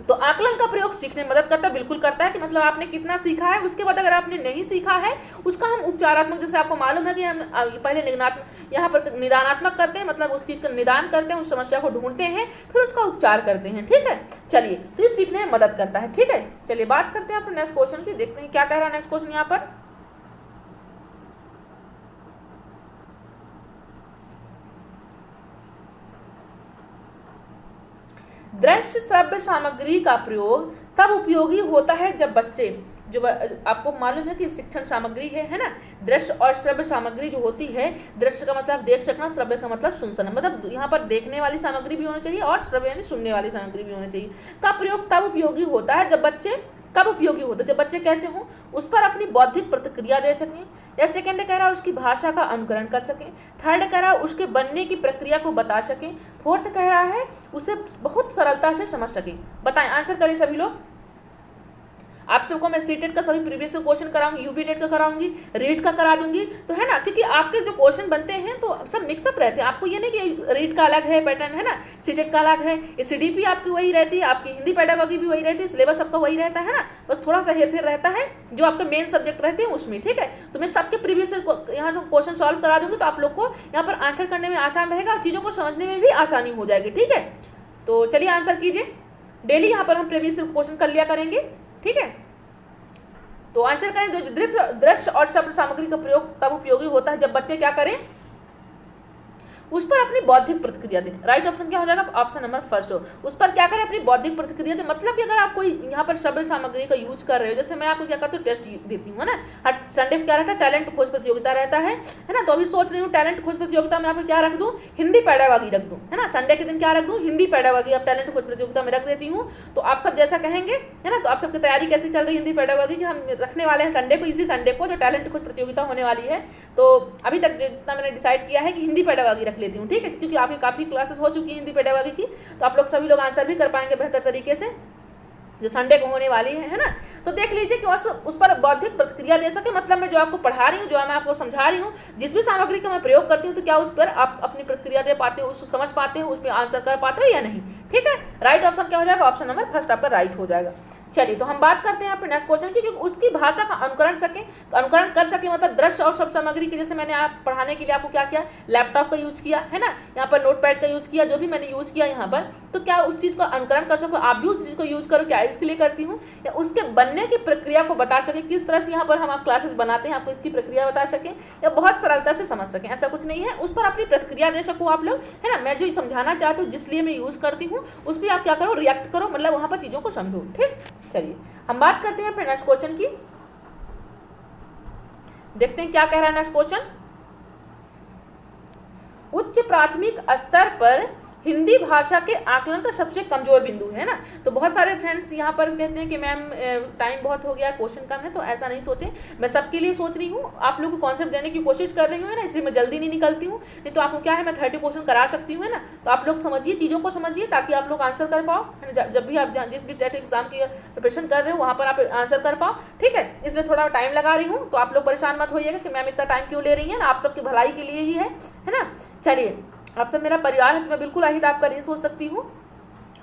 तो आकलन का प्रयोग सीखने में मदद करता है, बिल्कुल करता है, कि मतलब आपने कितना सीखा है, उसके बाद अगर आपने नहीं सीखा है उसका हम उपचारात्मक, जैसे आपको मालूम है कि हम पहले यहाँ पर निदानात्मक करते हैं, मतलब उस चीज़ का निदान करते हैं, उस समस्या को ढूंढते हैं, फिर उसका उपचार करते हैं, ठीक है। चलिए, तो ये सीखने में मदद करता है, ठीक है। चलिए बात करते हैं अपने नेक्स्ट क्वेश्चन की, देखते हैं क्या कह रहा है नेक्स्ट क्वेश्चन यहाँ पर। दृश्य श्रव्य सामग्री का प्रयोग तब उपयोगी होता है जब बच्चे, जो आपको मालूम है कि शिक्षण सामग्री है ना, दृश्य और श्रव्य सामग्री जो होती है, दृश्य का मतलब देख सकना, श्रव्य का मतलब सुन सकना, मतलब यहाँ पर देखने वाली सामग्री भी होनी चाहिए और श्रव्य यानी सुनने वाली सामग्री भी होनी चाहिए, का प्रयोग तब उपयोगी होता है जब बच्चे, कब उपयोगी होता है जब बच्चे कैसे हों, उस पर अपनी बौद्धिक प्रतिक्रिया दे सकें, या सेकंड कह रहा है उसकी भाषा का अनुकरण कर सकें, थर्ड कह रहा है उसके बनने की प्रक्रिया को बता सकें, फोर्थ कह रहा है उसे बहुत सरलता से समझ सकें। बताएं, आंसर करें सभी लोग। आप सबको मैं सीटेट का सभी प्रीवियस क्वेश्चन कराऊंगी, यूपी टेट का कराऊंगी, रीट का करा दूंगी, तो है ना, क्योंकि आपके जो क्वेश्चन बनते हैं तो सब मिक्सअप रहते हैं। आपको ये नहीं कि रीट का अलग है पैटर्न, है ना, सीटेट का अलग है, सीडीपी आपकी वही रहती है, आपकी हिंदी पेडागोगी भी वही रहती है, सिलेबस सबका वही रहता है ना, बस थोड़ा सा हेरफेर रहता है जो आपके मेन सब्जेक्ट रहते हैं उसमें, ठीक है। तो मैं सबके प्रीवियस यहाँ जो क्वेश्चन सॉल्व करा दूंगी, तो आप लोग को यहाँ पर आंसर करने में आसान रहेगा और चीज़ों को समझने में भी आसानी हो जाएगी, ठीक है। तो चलिए आंसर कीजिए, डेली यहाँ पर हम प्रीवियस क्वेश्चन कर लिया करेंगे, ठीक है। तो आंसर करें, जो दृश्य और शब्द सामग्री का प्रयोग तब उपयोगी होता है जब बच्चे क्या करें, उस पर अपनी बौद्धिक प्रतिक्रिया दें। राइट ऑप्शन क्या हो जाएगा, ऑप्शन नंबर फर्स्ट हो, उस पर क्या करें, अपनी बौद्धिक प्रतिक्रिया दें। मतलब कि अगर आप कोई यहाँ पर शब्द सामग्री का यूज कर रहे हो, जैसे मैं आपको क्या करती हूँ, टेस्ट देती हूँ, है ना, हर संडे को क्या रहता है, टैलेंट खोज प्रतियोगिता रहता है ना, तो अभी सोच रही हूँ टैलेंट खोज प्रतियोगिता में यहाँ पर क्या रख दूँ, हिंदी पेडागोगी रख दूँ, है ना, संडे के दिन क्या रख दूँ, हिंदी पेडागोगी, अब टैलेंट खोज प्रतियोगिता में रख देती हूँ। तो आप सब जैसा कहेंगे, है ना, तो आप सबकी तैयारी कैसी चल रही है हिंदी पेडागोगी की, हम रखने वाले हैं संडे को, इसी संडे को जो टैलेंट खोज प्रतियोगिता होने वाली है। तो अभी तक जितना मैंने डिसाइड किया है कि हिंदी पेडागोगी रख लेती हूँ, ठीक है, क्योंकि आपकी काफ़ी क्लासेस हो चुकी हैं हिंदी पेडागोगी की, तो आप लोग सभी लोग आंसर भी कर पाएंगे बेहतर तरीके से, जो संडे को होने वाली है ना। तो देख लीजिए कि उस पर बौद्धिक प्रतिक्रिया दे सके, मतलब मैं जो आपको पढ़ा रही हूँ, जो मैं आपको समझा रही हूँ, जिस भी सामग्री का मैं प्रयोग करती हूँ, तो क्या उस पर आप अपनी प्रतिक्रिया दे पाते हो, उसको समझ पाते हो, उस पर आंसर कर पाते हो या नहीं, ठीक है। राइट ऑप्शन क्या हो जाएगा, ऑप्शन नंबर फर्स्ट आपका राइट हो जाएगा। चलिए, तो हम बात करते हैं अपने नेक्स्ट क्वेश्चन की, क्योंकि उसकी भाषा का अनुकरण कर सके, मतलब दृश्य और शब्द सामग्री की, जैसे मैंने आप पढ़ाने के लिए आपको क्या किया, लैपटॉप का यूज किया, है ना, यहाँ पर नोटपैड का यूज किया, जो भी मैंने यूज किया यहाँ पर, तो क्या उस चीज़ को अनुकरण कर सको, आप भी उस चीज़ को यूज करो, क्या इसके लिए करती हूँ, या उसके बनने की प्रक्रिया को बता सके, किस तरह से यहाँ पर हम आप क्लासेस बनाते हैं, आपको इसकी प्रक्रिया बता सकें, या बहुत सरलता से समझ सकें, ऐसा कुछ नहीं है, उस पर अपनी प्रतिक्रिया दे सको आप लोग, है ना। मैं जो समझाना चाहती हूँ, जिस लिए मैं यूज करती हूँ, उस पर आप क्या करो, रिएक्ट करो, मतलब वहाँ पर चीज़ों को समझो, ठीक। चलिए हम बात करते हैं अपने नेक्स्ट क्वेश्चन की, देखते हैं क्या कह रहा है नेक्स्ट क्वेश्चन। उच्च प्राथमिक स्तर पर हिंदी भाषा के आकलन का सबसे कमजोर बिंदु है ना। तो बहुत सारे फ्रेंड्स यहाँ पर कहते हैं कि मैम टाइम बहुत हो गया, क्वेश्चन कम है, तो ऐसा नहीं सोचें, मैं सबके लिए सोच रही हूँ, आप लोग को कॉन्सेप्ट देने की कोशिश कर रही हूँ, है ना, इसलिए मैं जल्दी नहीं निकलती हूँ, नहीं तो आपको क्या है, मैं 30 क्वेश्चन करा सकती हूँ, है ना। तो आप लोग समझिए, चीज़ों को समझिए, ताकि आप लोग आंसर कर पाओ, है ना, जब भी आप जिस भी टेट एग्जाम की प्रिपरेशन कर रहे हो वहाँ पर आप आंसर कर पाओ, ठीक है। इसलिए थोड़ा टाइम लगा रही हूँ, तो आप लोग परेशान मत होइएगा कि मैम इतना टाइम क्यों ले रही है ना, आप सबकी भलाई के लिए ही है ना। चलिए, आप सब मेरा परिवार है, तो मैं बिल्कुल अहित आपका नहीं सोच सकती हूँ,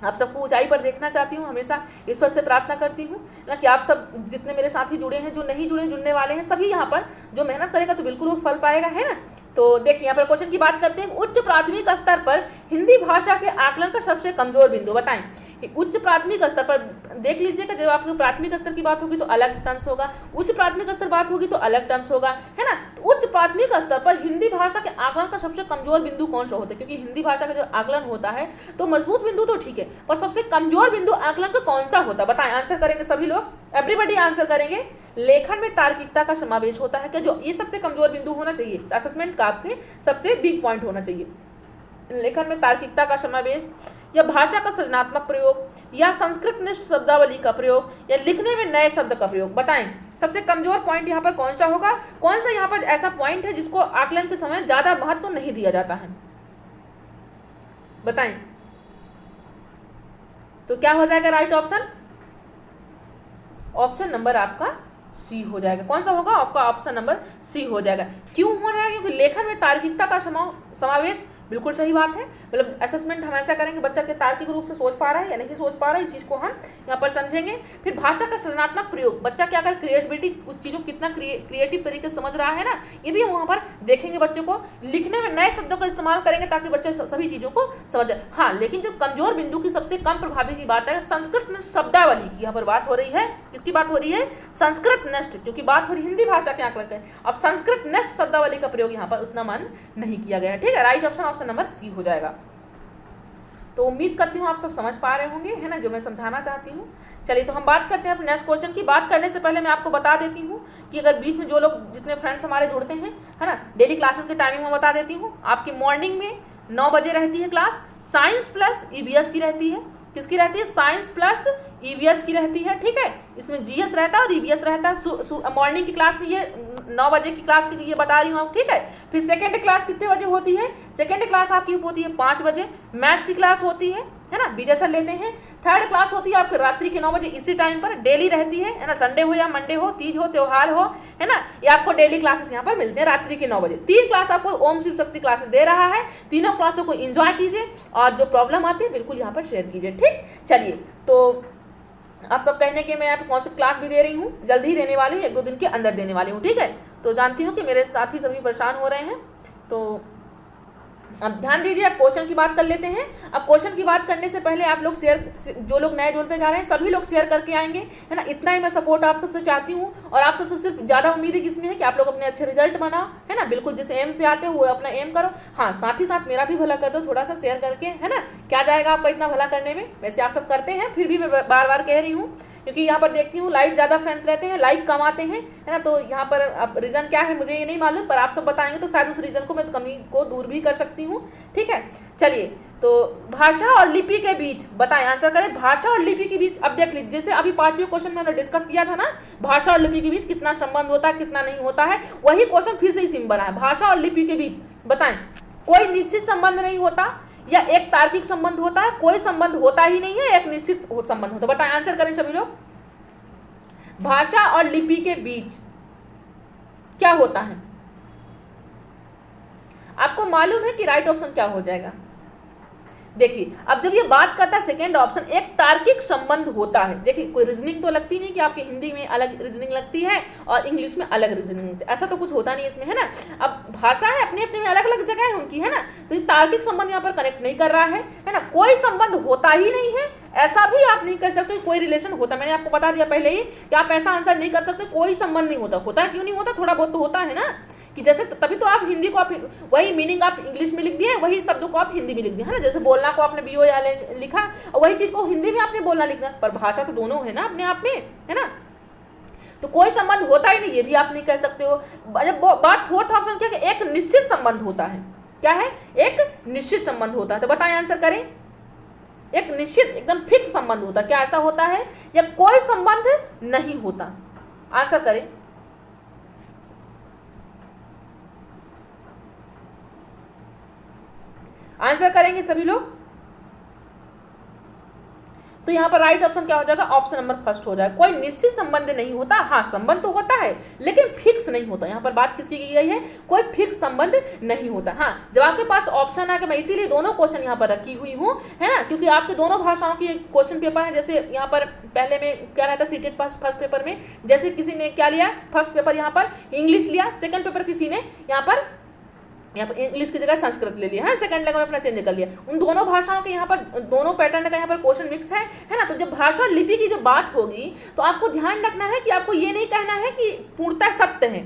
आप सबको ऊंचाई पर देखना चाहती हूँ, हमेशा ईश्वर से प्रार्थना करती हूँ ना कि आप सब जितने मेरे साथी जुड़े हैं, जो नहीं जुड़े, जुड़ने वाले हैं, सभी यहाँ पर जो मेहनत करेगा तो बिल्कुल वो फल पाएगा, है ना। तो देखिए यहाँ पर क्वेश्चन की बात करते हैं, उच्च प्राथमिक स्तर पर हिंदी भाषा के आकलन का सबसे कमजोर बिंदु बताएं। उच्च प्राथमिक स्तर पर देख लीजिएगा, जब आपके प्राथमिक स्तर की बात होगी तो अलग टर्म्स होगा, उच्च प्राथमिक स्तर बात होगी तो अलग टर्म्स होगा, है ना। तो उच्च प्राथमिक स्तर पर हिंदी भाषा के आकलन का सबसे कमजोर बिंदु कौन सा होता है, क्योंकि हिंदी भाषा का जो आकलन होता है तो मजबूत बिंदु तो ठीक है, पर सबसे कमजोर बिंदु आकलन का कौन सा होता है, बताएं। आंसर करेंगे सभी लोग, एवरीबॉडी आंसर करेंगे। लेखन में तार्किकता का समावेश होता है क्या, जो ये सबसे कमजोर बिंदु होना चाहिए, असेसमेंट का आपके सबसे वीक पॉइंट होना चाहिए, लेखन में तार्किकता का समावेश, या भाषा का सृजनात्मक प्रयोग, या संस्कृत निष्ठ शब्दावली का प्रयोग, या लिखने में नए शब्द का प्रयोग, बताएं सबसे कमजोर पॉइंट यहाँ पर कौन सा होगा, कौन सा यहाँ पर ऐसा पॉइंट है जिसको आकलन के समय ज्यादा महत्व नहीं दिया जाता है, बताएं। तो क्या हो जाएगा राइट ऑप्शन, ऑप्शन नंबर आपका सी हो जाएगा। कौन सा होगा आपका, ऑप्शन नंबर सी हो जाएगा। क्यों हो जाएगा, क्योंकि लेखन में तार्किकता का समावेश, बिल्कुल सही बात है, मतलब असेसमेंट हम ऐसा करेंगे बच्चा के तार्किक रूप से सोच पा रहा है या नहीं सोच पा रहा है, इस चीज़ को हम यहाँ पर समझेंगे। फिर भाषा का सृजनात्मक प्रयोग, बच्चा क्या कर क्रिएटिविटी, उस चीज़ों को कितना क्रिएटिव तरीके से समझ रहा है ना, ये भी हम वहाँ पर देखेंगे। बच्चों को लिखने में नए शब्दों का इस्तेमाल करेंगे ताकि बच्चे सभी चीज़ों को समझ जाए। हाँ, लेकिन जो कमजोर बिंदु की सबसे कम प्रभावी की बात है संस्कृत शब्दावली की, यहाँ पर बात हो रही है, किसकी बात हो रही है, संस्कृत नष्ट, क्योंकि बात हो रही हिंदी भाषा के आकलन है। अब संस्कृत नष्ट शब्दावली का प्रयोग यहाँ पर उतना मान नहीं किया गया है, ठीक है। Right option option number C हो जाएगा। तो उम्मीद करती हूँ आप सब समझ पा रहे होंगे, है ना, जो मैं समझाना चाहती हूँ। चलिए तो हम बात करते हैं अपने नेक्स्ट क्वेश्चन की। बात करने से पहले मैं आपको बता देती हूँ कि अगर बीच में जो लोग जितने फ्रेंड्स हमारे जुड़ते हैं, है ना, डेली क्लासेस के टाइमिंग में बता देती हूँ। आपकी मॉर्निंग में 9 बजे रहती है क्लास, साइंस प्लस ईवीएस की रहती है। किसकी रहती है? साइंस प्लस ईवीएस की रहती है, ठीक है। इसमें जीएस रहता है और ईवीएस रहता है। मॉर्निंग की क्लास में ये 9 बजे की क्लास की ये बता रही हूँ, ठीक है। फिर सेकेंड क्लास कितने बजे होती है? सेकेंड क्लास आपकी होती है 5 बजे। मैथ्स की क्लास होती है ना, विजय सर लेते हैं। थर्ड क्लास होती है आपके रात्रि के 9 बजे, इसी टाइम पर डेली रहती है ना, संडे हो या मंडे हो, तीज हो, त्योहार हो, है ना, ये आपको डेली क्लासेस यहाँ पर मिलते हैं रात्रि के 9 बजे। 3 क्लास आपको ओम शिव शक्ति क्लासेस दे रहा है। तीनों क्लासों को एंजॉय कीजिए और जो प्रॉब्लम आती है बिल्कुल यहाँ पर शेयर कीजिए, ठीक। चलिए तो आप सब कहने के मैं यहाँ पे कौन सी क्लास भी दे रही हूँ, जल्दी ही देने वाली हूँ, 1-2 दिन के अंदर देने वाली हूँ, ठीक है। तो जानती हूँ कि मेरे साथी सभी परेशान हो रहे हैं, तो अब ध्यान दीजिए। अब क्वेश्चन की बात कर लेते हैं। अब क्वेश्चन की बात करने से पहले आप लोग शेयर, जो लोग नए जुड़ते जा रहे हैं सभी लोग शेयर करके आएंगे, है ना, इतना ही मैं सपोर्ट आप सबसे चाहती हूँ। और आप सबसे सिर्फ ज़्यादा उम्मीद है किसमें है कि आप लोग अपने अच्छे रिजल्ट बनाओ, है ना, बिल्कुल जिस एम से आते हो वो अपना एम करो। हाँ, साथ ही साथ मेरा भी भला कर दो थोड़ा सा शेयर करके, है ना, क्या जाएगा आपका इतना भला करने में। वैसे आप सब करते हैं, फिर भी मैं बार बार कह रही हूँ क्योंकि यहाँ पर देखती हूँ लाइक ज़्यादा फ्रेंड्स रहते हैं, लाइक कम आते हैं, है ना। तो यहाँ पर अब रीज़न क्या है मुझे ये नहीं मालूम, पर आप सब बताएंगे तो शायद उस रीज़न को मैं कमी को दूर भी कर सकती हूँ, ठीक है। चलिए तो भाषा और लिपि के बीच बताएं, आंसर करें। भाषा और लिपि के बीच, अब देख लीजिए जैसे अभी 5वें क्वेश्चन में डिस्कस किया था ना, भाषा और लिपि के बीच कितना संबंध होता है कितना नहीं होता है, वही क्वेश्चन फिर से इसी में बना है। भाषा और लिपि के बीच बताएं, कोई निश्चित संबंध नहीं होता या एक तार्किक संबंध होता है, कोई संबंध होता ही नहीं है, एक निश्चित संबंध होता है। बताएं, आंसर करें सभी लोग। भाषा और लिपि के बीच क्या होता है? आपको मालूम है कि राइट ऑप्शन क्या हो जाएगा? देखिए अब जब ये बात करता है सेकेंड ऑप्शन, एक तार्किक संबंध होता है। देखिए कोई रीजनिंग तो लगती नहीं कि आपके हिंदी में अलग रीजनिंग लगती है और इंग्लिश में अलग रीजनिंग लगती है, ऐसा तो कुछ होता नहीं इसमें, है ना। अब भाषा है अपने अपने में अलग अलग जगह है उनकी, है ना, तो ये तार्किक संबंध यहाँ पर कनेक्ट नहीं कर रहा है ना। कोई संबंध होता ही नहीं है, ऐसा भी आप नहीं कर सकते कोई रिलेशन होता। मैंने आपको बता दिया पहले ही कि आप ऐसा आंसर नहीं कर सकते कोई संबंध नहीं होता। होता है क्यों नहीं होता? थोड़ा बहुत तो होता है ना, कि जैसे तभी तो आप हिंदी को आप वही मीनिंग आप इंग्लिश में लिख दिए, वही शब्दों को आप हिंदी में लिख दिए, है ना। जैसे बोलना को आपने BO या लिखा और वही चीज को हिंदी में आपने बोलना लिखना, पर भाषा तो दोनों है ना अपने आप में, है ना। तो कोई संबंध होता ही नहीं, ये भी आप नहीं कह सकते हो। जब बात फोर्थ ऑप्शन क्या है, एक निश्चित संबंध होता है। क्या है? एक निश्चित संबंध होता है। तो बताएं, आंसर करें। एक निश्चित एकदम फिक्स संबंध होता है। क्या ऐसा होता है? या कोई संबंध नहीं होता? आंसर करें। आंसर करेंगे सभी लोग। तो यहां पर राइट ऑप्शन क्या हो जाएगा? ऑप्शन नंबर फर्स्ट हो जाएगा। कोई निश्चित संबंध नहीं होता। हाँ, संबंध तो होता है लेकिन फिक्स नहीं होता। यहां पर बात किसकी की गई है? कोई फिक्स संबंध नहीं होता। हाँ, जब आपके पास ऑप्शन आ गया, मैं इसीलिए दोनों क्वेश्चन यहाँ पर रखी हुई हूँ, है ना, क्योंकि आपके दोनों भाषाओं के क्वेश्चन पेपर है। जैसे यहाँ पर पहले में क्या रहता है सीटेट फर्स्ट पेपर में, जैसे किसी ने क्या लिया फर्स्ट पेपर यहाँ पर इंग्लिश लिया, सेकेंड पेपर किसी ने यहाँ पर इंग्लिश की जगह संस्कृत ले लिया, है, सेकंड लैंग्वेज अपना चेंज कर लिया। उन दोनों भाषाओं के यहाँ पर दोनों पैटर्न का यहाँ पर क्वेश्चन मिक्स है ना। तो जब भाषा और लिपि की जब बात होगी तो आपको ध्यान रखना है कि आपको ये नहीं कहना है कि पूर्णतः सत्य है,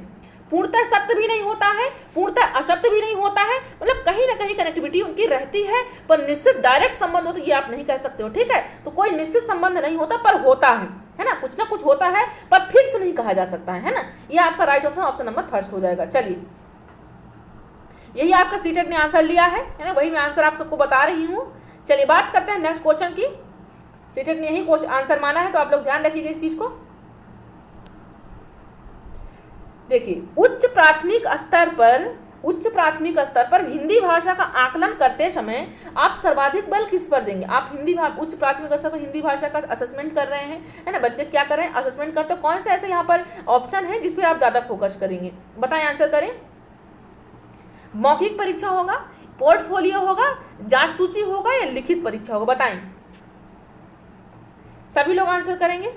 पूर्णतः सत्य भी नहीं होता है, पूर्णतः असत्य भी नहीं होता है, मतलब कहीं ना कहीं कनेक्टिविटी उनकी रहती है, पर निश्चित डायरेक्ट संबंध हो तो ये आप नहीं कह सकते हो, ठीक है। तो कोई निश्चित संबंध नहीं होता, पर होता है ना, कुछ ना कुछ होता है, पर फिक्स नहीं कहा जा सकता है ना। ये आपका right option option number first हो जाएगा। चलिए, यही आपका सीटेट ने आंसर लिया है ना, वही मैं आंसर आप सबको बता रही हूँ। चलिए बात करते हैं नेक्स्ट क्वेश्चन की। सीटेट ने यही आंसर माना है, तो आप लोग ध्यान रखिएगा इस चीज को। देखिए, उच्च प्राथमिक स्तर पर हिंदी भाषा का आकलन करते समय आप सर्वाधिक बल किस पर देंगे? आप उच्च प्राथमिक स्तर पर हिंदी भाषा का असेसमेंट कर रहे हैं, है ना, बच्चे क्या कर रहे हैं? असेसमेंट करते हो। कौन से ऐसे यहाँ पर ऑप्शन है जिसपे आप ज्यादा फोकस करेंगे? बताएं, आंसर करें। मौखिक परीक्षा होगा, पोर्टफोलियो होगा, जांच सूची होगा या लिखित परीक्षा होगा? बताएं, सभी लोग आंसर करेंगे।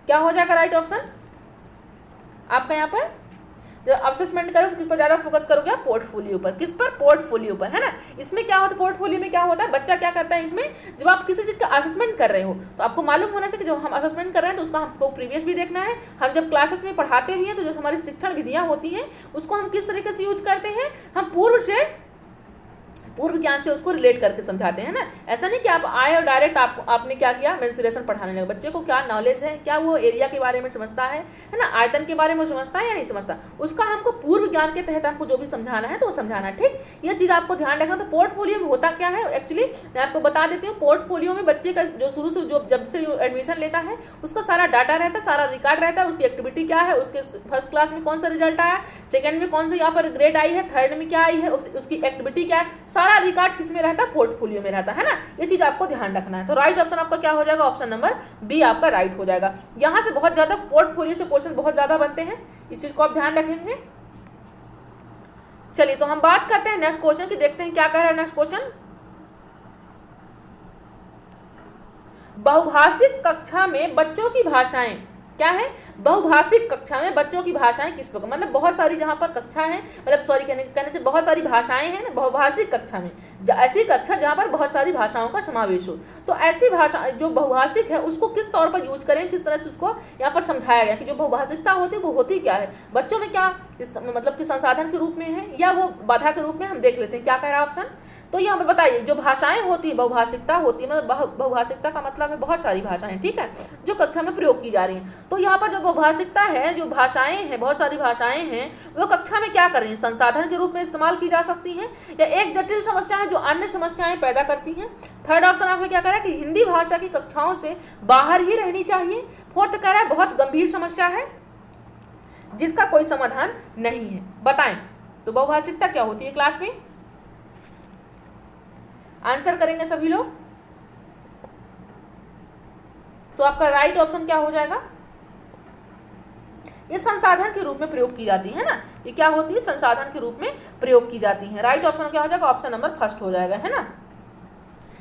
क्या हो जाएगा राइट ऑप्शन आपका यहाँ पर? जब असेसमेंट करो तो किस पर ज़्यादा फोकस करोगे आप? पोर्टफोलियो पर। किस पर? पोर्टफोलियो पर, है ना। इसमें क्या होता है, पोर्टफोलियो में क्या होता है, बच्चा क्या करता है इसमें, जब आप किसी चीज़ का असेसमेंट कर रहे हो तो आपको मालूम होना चाहिए कि जब हम असेसमेंट कर रहे हैं तो उसका हमको प्रीवियस भी देखना है। हम जब क्लासेस में पढ़ाते भी हैं तो जो हमारी शिक्षण विधियाँ होती हैं उसको हम किस तरीके से यूज करते हैं, हम पूर्व ज्ञान से उसको रिलेट करके समझाते हैं ना। ऐसा नहीं कि आप आए और डायरेक्ट आपने क्या किया, मेंस्ट्रुएशन पढ़ाने लगे। बच्चे को क्या नॉलेज है, क्या वो एरिया के बारे में समझता है ना, आयतन के बारे में समझता है या नहीं समझता, उसका हमको पूर्व ज्ञान के तहत हमको जो भी समझाना है तो वो समझाना। ठीक, ये चीज़ आपको ध्यान रखना। तो पोर्टफोलियो में होता क्या है, एक्चुअली मैं आपको बता देती हूँ। पोर्टफोलियो में बच्चे का जो शुरू से जो जब से एडमिशन लेता है उसका सारा डाटा रहता है, सारा रिकॉर्ड रहता है, उसकी एक्टिविटी क्या है, उसके फर्स्ट क्लास में कौन सा रिजल्ट आया, सेकंड में कौन सा यहाँ पर ग्रेड आई है, थर्ड में क्या आई है, उसकी एक्टिविटी क्या है, सारा रिकॉर्ड किसमें रहता है, पोर्टफोलियो में रहता है ना। ये चीज आपको ध्यान रखना है। तो राइट ऑप्शन आपका क्या हो जाएगा, ऑप्शन नंबर बी आपका राइट हो जाएगा। यहां से बहुत ज्यादा पोर्टफोलियो से क्वेश्चन बहुत ज्यादा बनते हैं, इस चीज को आप ध्यान रखेंगे। चलिए तो हम बात करते हैं नेक्स्ट क्वेश्चन की, देखते हैं क्या कह रहा है नेक्स्ट क्वेश्चन। बहुभाषिक कक्षा में बच्चों की भाषाएं, क्या है, बहुभाषिक कक्षा में बच्चों की भाषाएं किस प्रकार, मतलब बहुत सारी जहां पर कक्षा है, मतलब सॉरी कहने से बहुत सारी भाषाएं हैं ना, बहुभाषिक कक्षा में ऐसी कक्षा जहां पर बहुत सारी भाषाओं का समावेश हो। तो ऐसी भाषा जो बहुभाषिक है उसको किस तौर पर यूज करें, किस तरह से उसको यहाँ पर समझाया गया कि जो बहुभाषिकता होती है वो होती क्या है, बच्चों में क्या मतलब कि संसाधन के रूप में है या वो बाधा के रूप में, हम देख लेते हैं क्या कह रहा है ऑप्शन। तो यहाँ पे बताइए, जो भाषाएं होती है, बहुभाषिकता होती है, मतलब बहुभाषिकता का मतलब है बहुत सारी भाषाएं, ठीक है, जो कक्षा में प्रयोग की जा रही हैं। तो यहाँ पर जो बहुभाषिकता है, जो भाषाएं हैं, बहुत सारी भाषाएं हैं, वो कक्षा में क्या कर रही हैं, संसाधन के रूप में इस्तेमाल की जा सकती हैं, या एक जटिल समस्या है जो अन्य समस्याएं पैदा करती हैं। थर्ड ऑप्शन आपको क्या कह रहा है कि हिंदी भाषा की कक्षाओं से बाहर ही रहनी चाहिए। फोर्थ कह रहा है बहुत गंभीर समस्या है जिसका कोई समाधान नहीं है। बताएं तो बहुभाषिकता क्या होती है क्लास में, आंसर करेंगे सभी लोग। तो आपका राइट ऑप्शन क्या हो जाएगा, ये संसाधन के रूप में प्रयोग की जाती है ना, ये क्या होती है, संसाधन के रूप में प्रयोग की जाती है। राइट ऑप्शन क्या हो जाएगा, ऑप्शन नंबर फर्स्ट हो जाएगा, है ना।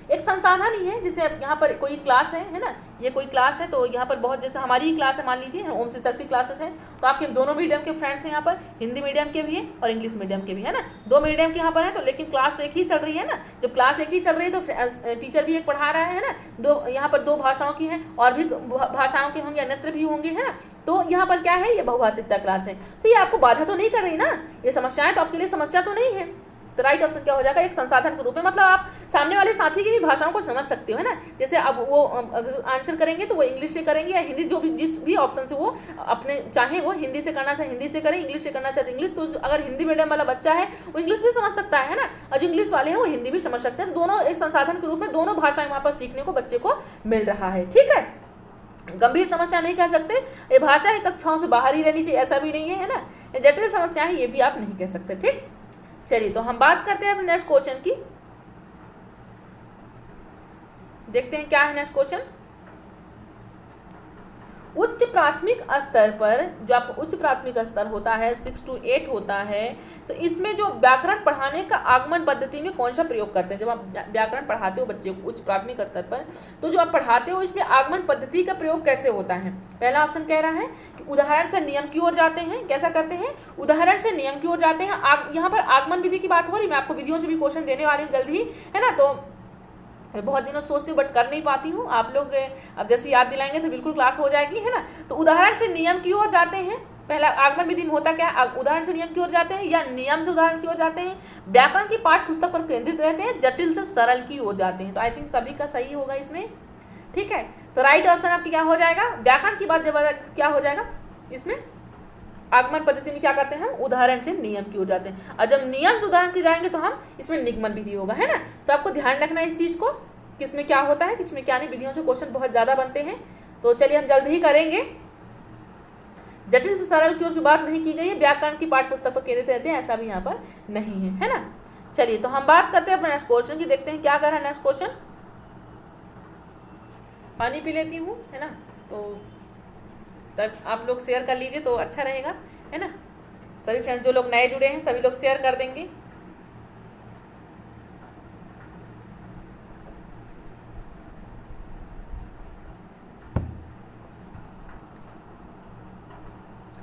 एक संसाधन ही है, जैसे यहाँ पर कोई क्लास है ना, ये कोई क्लास है तो यहाँ पर बहुत, जैसे हमारी ही क्लास है मान लीजिए, ओम श्री शक्ति क्लासेस है, तो आपके दोनों मीडियम के फ्रेंड्स हैं यहाँ पर, हिंदी मीडियम के भी है और इंग्लिश मीडियम के भी, है ना, दो मीडियम के यहाँ पर है, तो लेकिन क्लास तो एक ही चल रही है ना। जब क्लास एक ही चल रही है तो टीचर भी एक पढ़ा रहा है ना, दो यहाँ पर दो भाषाओं की है, और भी भाषाओं के होंगे, अन्यत्र भी होंगे, है ना। तो यहाँ पर क्या है, ये बहुभाषिकता क्लास है, तो ये आपको बाधा तो नहीं कर रही ना, ये समस्याएं तो आपके लिए समस्या तो नहीं है। तो राइट ऑप्शन क्या हो जाएगा, एक संसाधन के रूप में, मतलब आप सामने वाले साथी की भी भाषाओं को समझ सकते हो, है ना। जैसे अब वो अगर आंसर करेंगे तो वो इंग्लिश से करेंगे या हिंदी, जो भी जिस भी ऑप्शन से वो अपने चाहे वो हिंदी से करना चाहे हिंदी से करें, इंग्लिश से करना चाहे इंग्लिश। तो अगर हिंदी मीडियम वाला बच्चा है वो इंग्लिश भी समझ सकता है ना, और जो इंग्लिश वाले हैं वो हिंदी भी समझ सकते हैं। तो दोनों एक संसाधन के रूप में दोनों भाषाएं वहाँ पर सीखने को बच्चे को मिल रहा है, ठीक है। गंभीर समस्या नहीं कह सकते, ये भाषा की कक्षाओं से बाहर ही रहनी चाहिए ऐसा भी नहीं है, है ना। जटिल समस्या है ये भी आप नहीं कह सकते, ठीक। चलिए तो हम बात करते हैं अपने नेक्स्ट क्वेश्चन की, देखते हैं क्या है नेक्स्ट क्वेश्चन। उच्च प्राथमिक स्तर पर, जो आपका उच्च प्राथमिक स्तर होता है 6 to 8 होता है, तो इसमें जो व्याकरण पढ़ाने का आगमन पद्धति में कौन सा प्रयोग करते हैं। जब आप व्याकरण पढ़ाते हो बच्चे को उच्च प्राथमिक स्तर पर, तो जो आप पढ़ाते हो इसमें आगमन पद्धति का प्रयोग कैसे होता है। पहला ऑप्शन कह रहा है कि उदाहरण से नियम की ओर जाते हैं। कैसा करते हैं, उदाहरण से नियम की ओर जाते हैं। यहाँ पर आगमन विधि की बात हो रही, मैं आपको विधियों से भी क्वेश्चन देने वाली हूँ जल्दी ही, है ना। तो मैं बहुत दिनों सोचती हूँ बट कर नहीं पाती हूँ, आप लोग अब जैसे याद दिलाएंगे तो बिल्कुल क्लास हो जाएगी, है ना। तो उदाहरण से नियम की ओर जाते हैं, पहला आगमन विधि में होता क्या है, उदाहरण से नियम की ओर जाते हैं या नियम से उदाहरण की ओर जाते हैं, व्याकरण की पाठ पुस्तक पर केंद्रित रहते हैं, जटिल से सरल की ओर जाते हैं। तो आई थिंक सभी का सही होगा इसमें, ठीक है। तो राइट ऑप्शन आपकी क्या हो जाएगा, व्याकरण की बात जब क्या हो जाएगा, इसमें आगमन पद्धति में क्या करते हैं हम, उदाहरण से नियम की ओर जाते हैं, और जब नियम से उदाहरण की जाएंगे तो हम इसमें निगमन विधि होगा, है ना। तो आपको ध्यान रखना है इस चीज को, किसमें क्या होता है किसमें क्या नहीं, विधियों से क्वेश्चन बहुत ज्यादा बनते हैं। तो चलिए हम जल्द ही करेंगे। जटिल से सरल की ओर की बात नहीं की गई है, व्याकरण की पाठ पुस्तक पर केंद्रित रहते हैं ऐसा भी यहाँ पर नहीं है, है ना। चलिए तो हम बात करते हैं अपने नेक्स्ट क्वेश्चन की, देखते हैं क्या कर रहा है नेक्स्ट क्वेश्चन। पानी पी लेती हूँ, है ना, तो तब आप लोग शेयर कर लीजिए तो अच्छा रहेगा, है ना। सभी फ्रेंड्स जो लोग नए जुड़े हैं सभी लोग शेयर कर देंगे।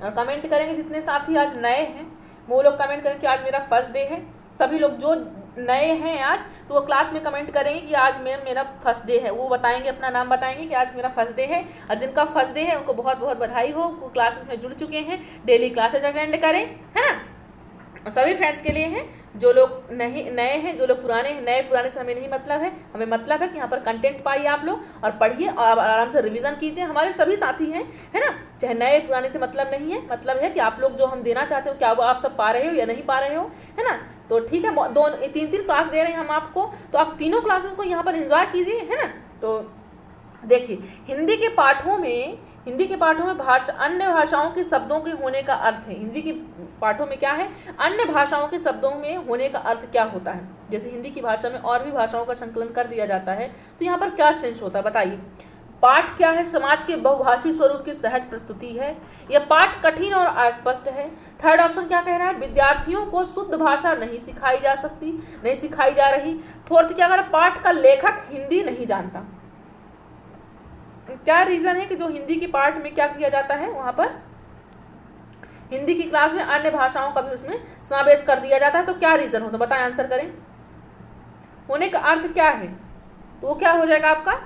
और कमेंट करेंगे जितने साथी आज नए हैं वो लोग कमेंट करें कि आज मेरा फर्स्ट डे है। सभी लोग जो नए हैं आज तो वो क्लास में कमेंट करेंगे कि आज मेरा फर्स्ट डे है, वो बताएंगे, अपना नाम बताएंगे कि आज मेरा फर्स्ट डे है। और जिनका फर्स्ट डे है उनको बहुत बहुत बधाई हो, वो क्लासेस में जुड़ चुके हैं, डेली क्लासेस अटेंड करें, है ना। सभी फ्रेंड्स के लिए हैं, जो लोग नहीं नए हैं, जो लोग पुराने हैं, नए पुराने से हमें नहीं मतलब है, हमें मतलब है कि यहाँ पर कंटेंट पाइए आप लोग और पढ़िए और आराम से रिवीजन कीजिए। हमारे सभी साथी हैं, है ना, चाहे नए पुराने से मतलब नहीं है, मतलब है कि आप लोग जो हम देना चाहते हो क्या वो आप सब पा रहे हो या नहीं पा रहे हो, है ना। तो ठीक है, 2-3 क्लास दे रहे हैं हम आपको, तो आप तीनों क्लासों को यहाँ पर एंजॉय कीजिए, है ना। तो देखिए, हिंदी के पाठों में अन्य भाषाओं के शब्दों के होने का अर्थ है। हिंदी के पाठों में क्या है, अन्य भाषाओं के शब्दों में होने का अर्थ क्या होता है। जैसे हिंदी की भाषा में और भी भाषाओं का संकलन कर दिया जाता है, तो यहाँ पर क्या सेंस होता है बताइए। पाठ क्या है, समाज के बहुभाषी स्वरूप की सहज प्रस्तुति है। यह पाठ कठिन और अस्पष्ट है। थर्ड ऑप्शन क्या कह रहा है, विद्यार्थियों को शुद्ध भाषा नहीं सिखाई जा रही। फोर्थ क्या कह रहा है, पाठ का लेखक हिंदी नहीं जानता। क्या रीजन है कि जो हिंदी के पाठ में क्या किया जाता है, वहां पर हिंदी की क्लास में अन्य भाषाओं का भी उसमें समावेश कर दिया जाता है। तो क्या रीजन हो, तो बताएं, आंसर करें। होने का अर्थ क्या है, तो वो क्या हो जाएगा आपका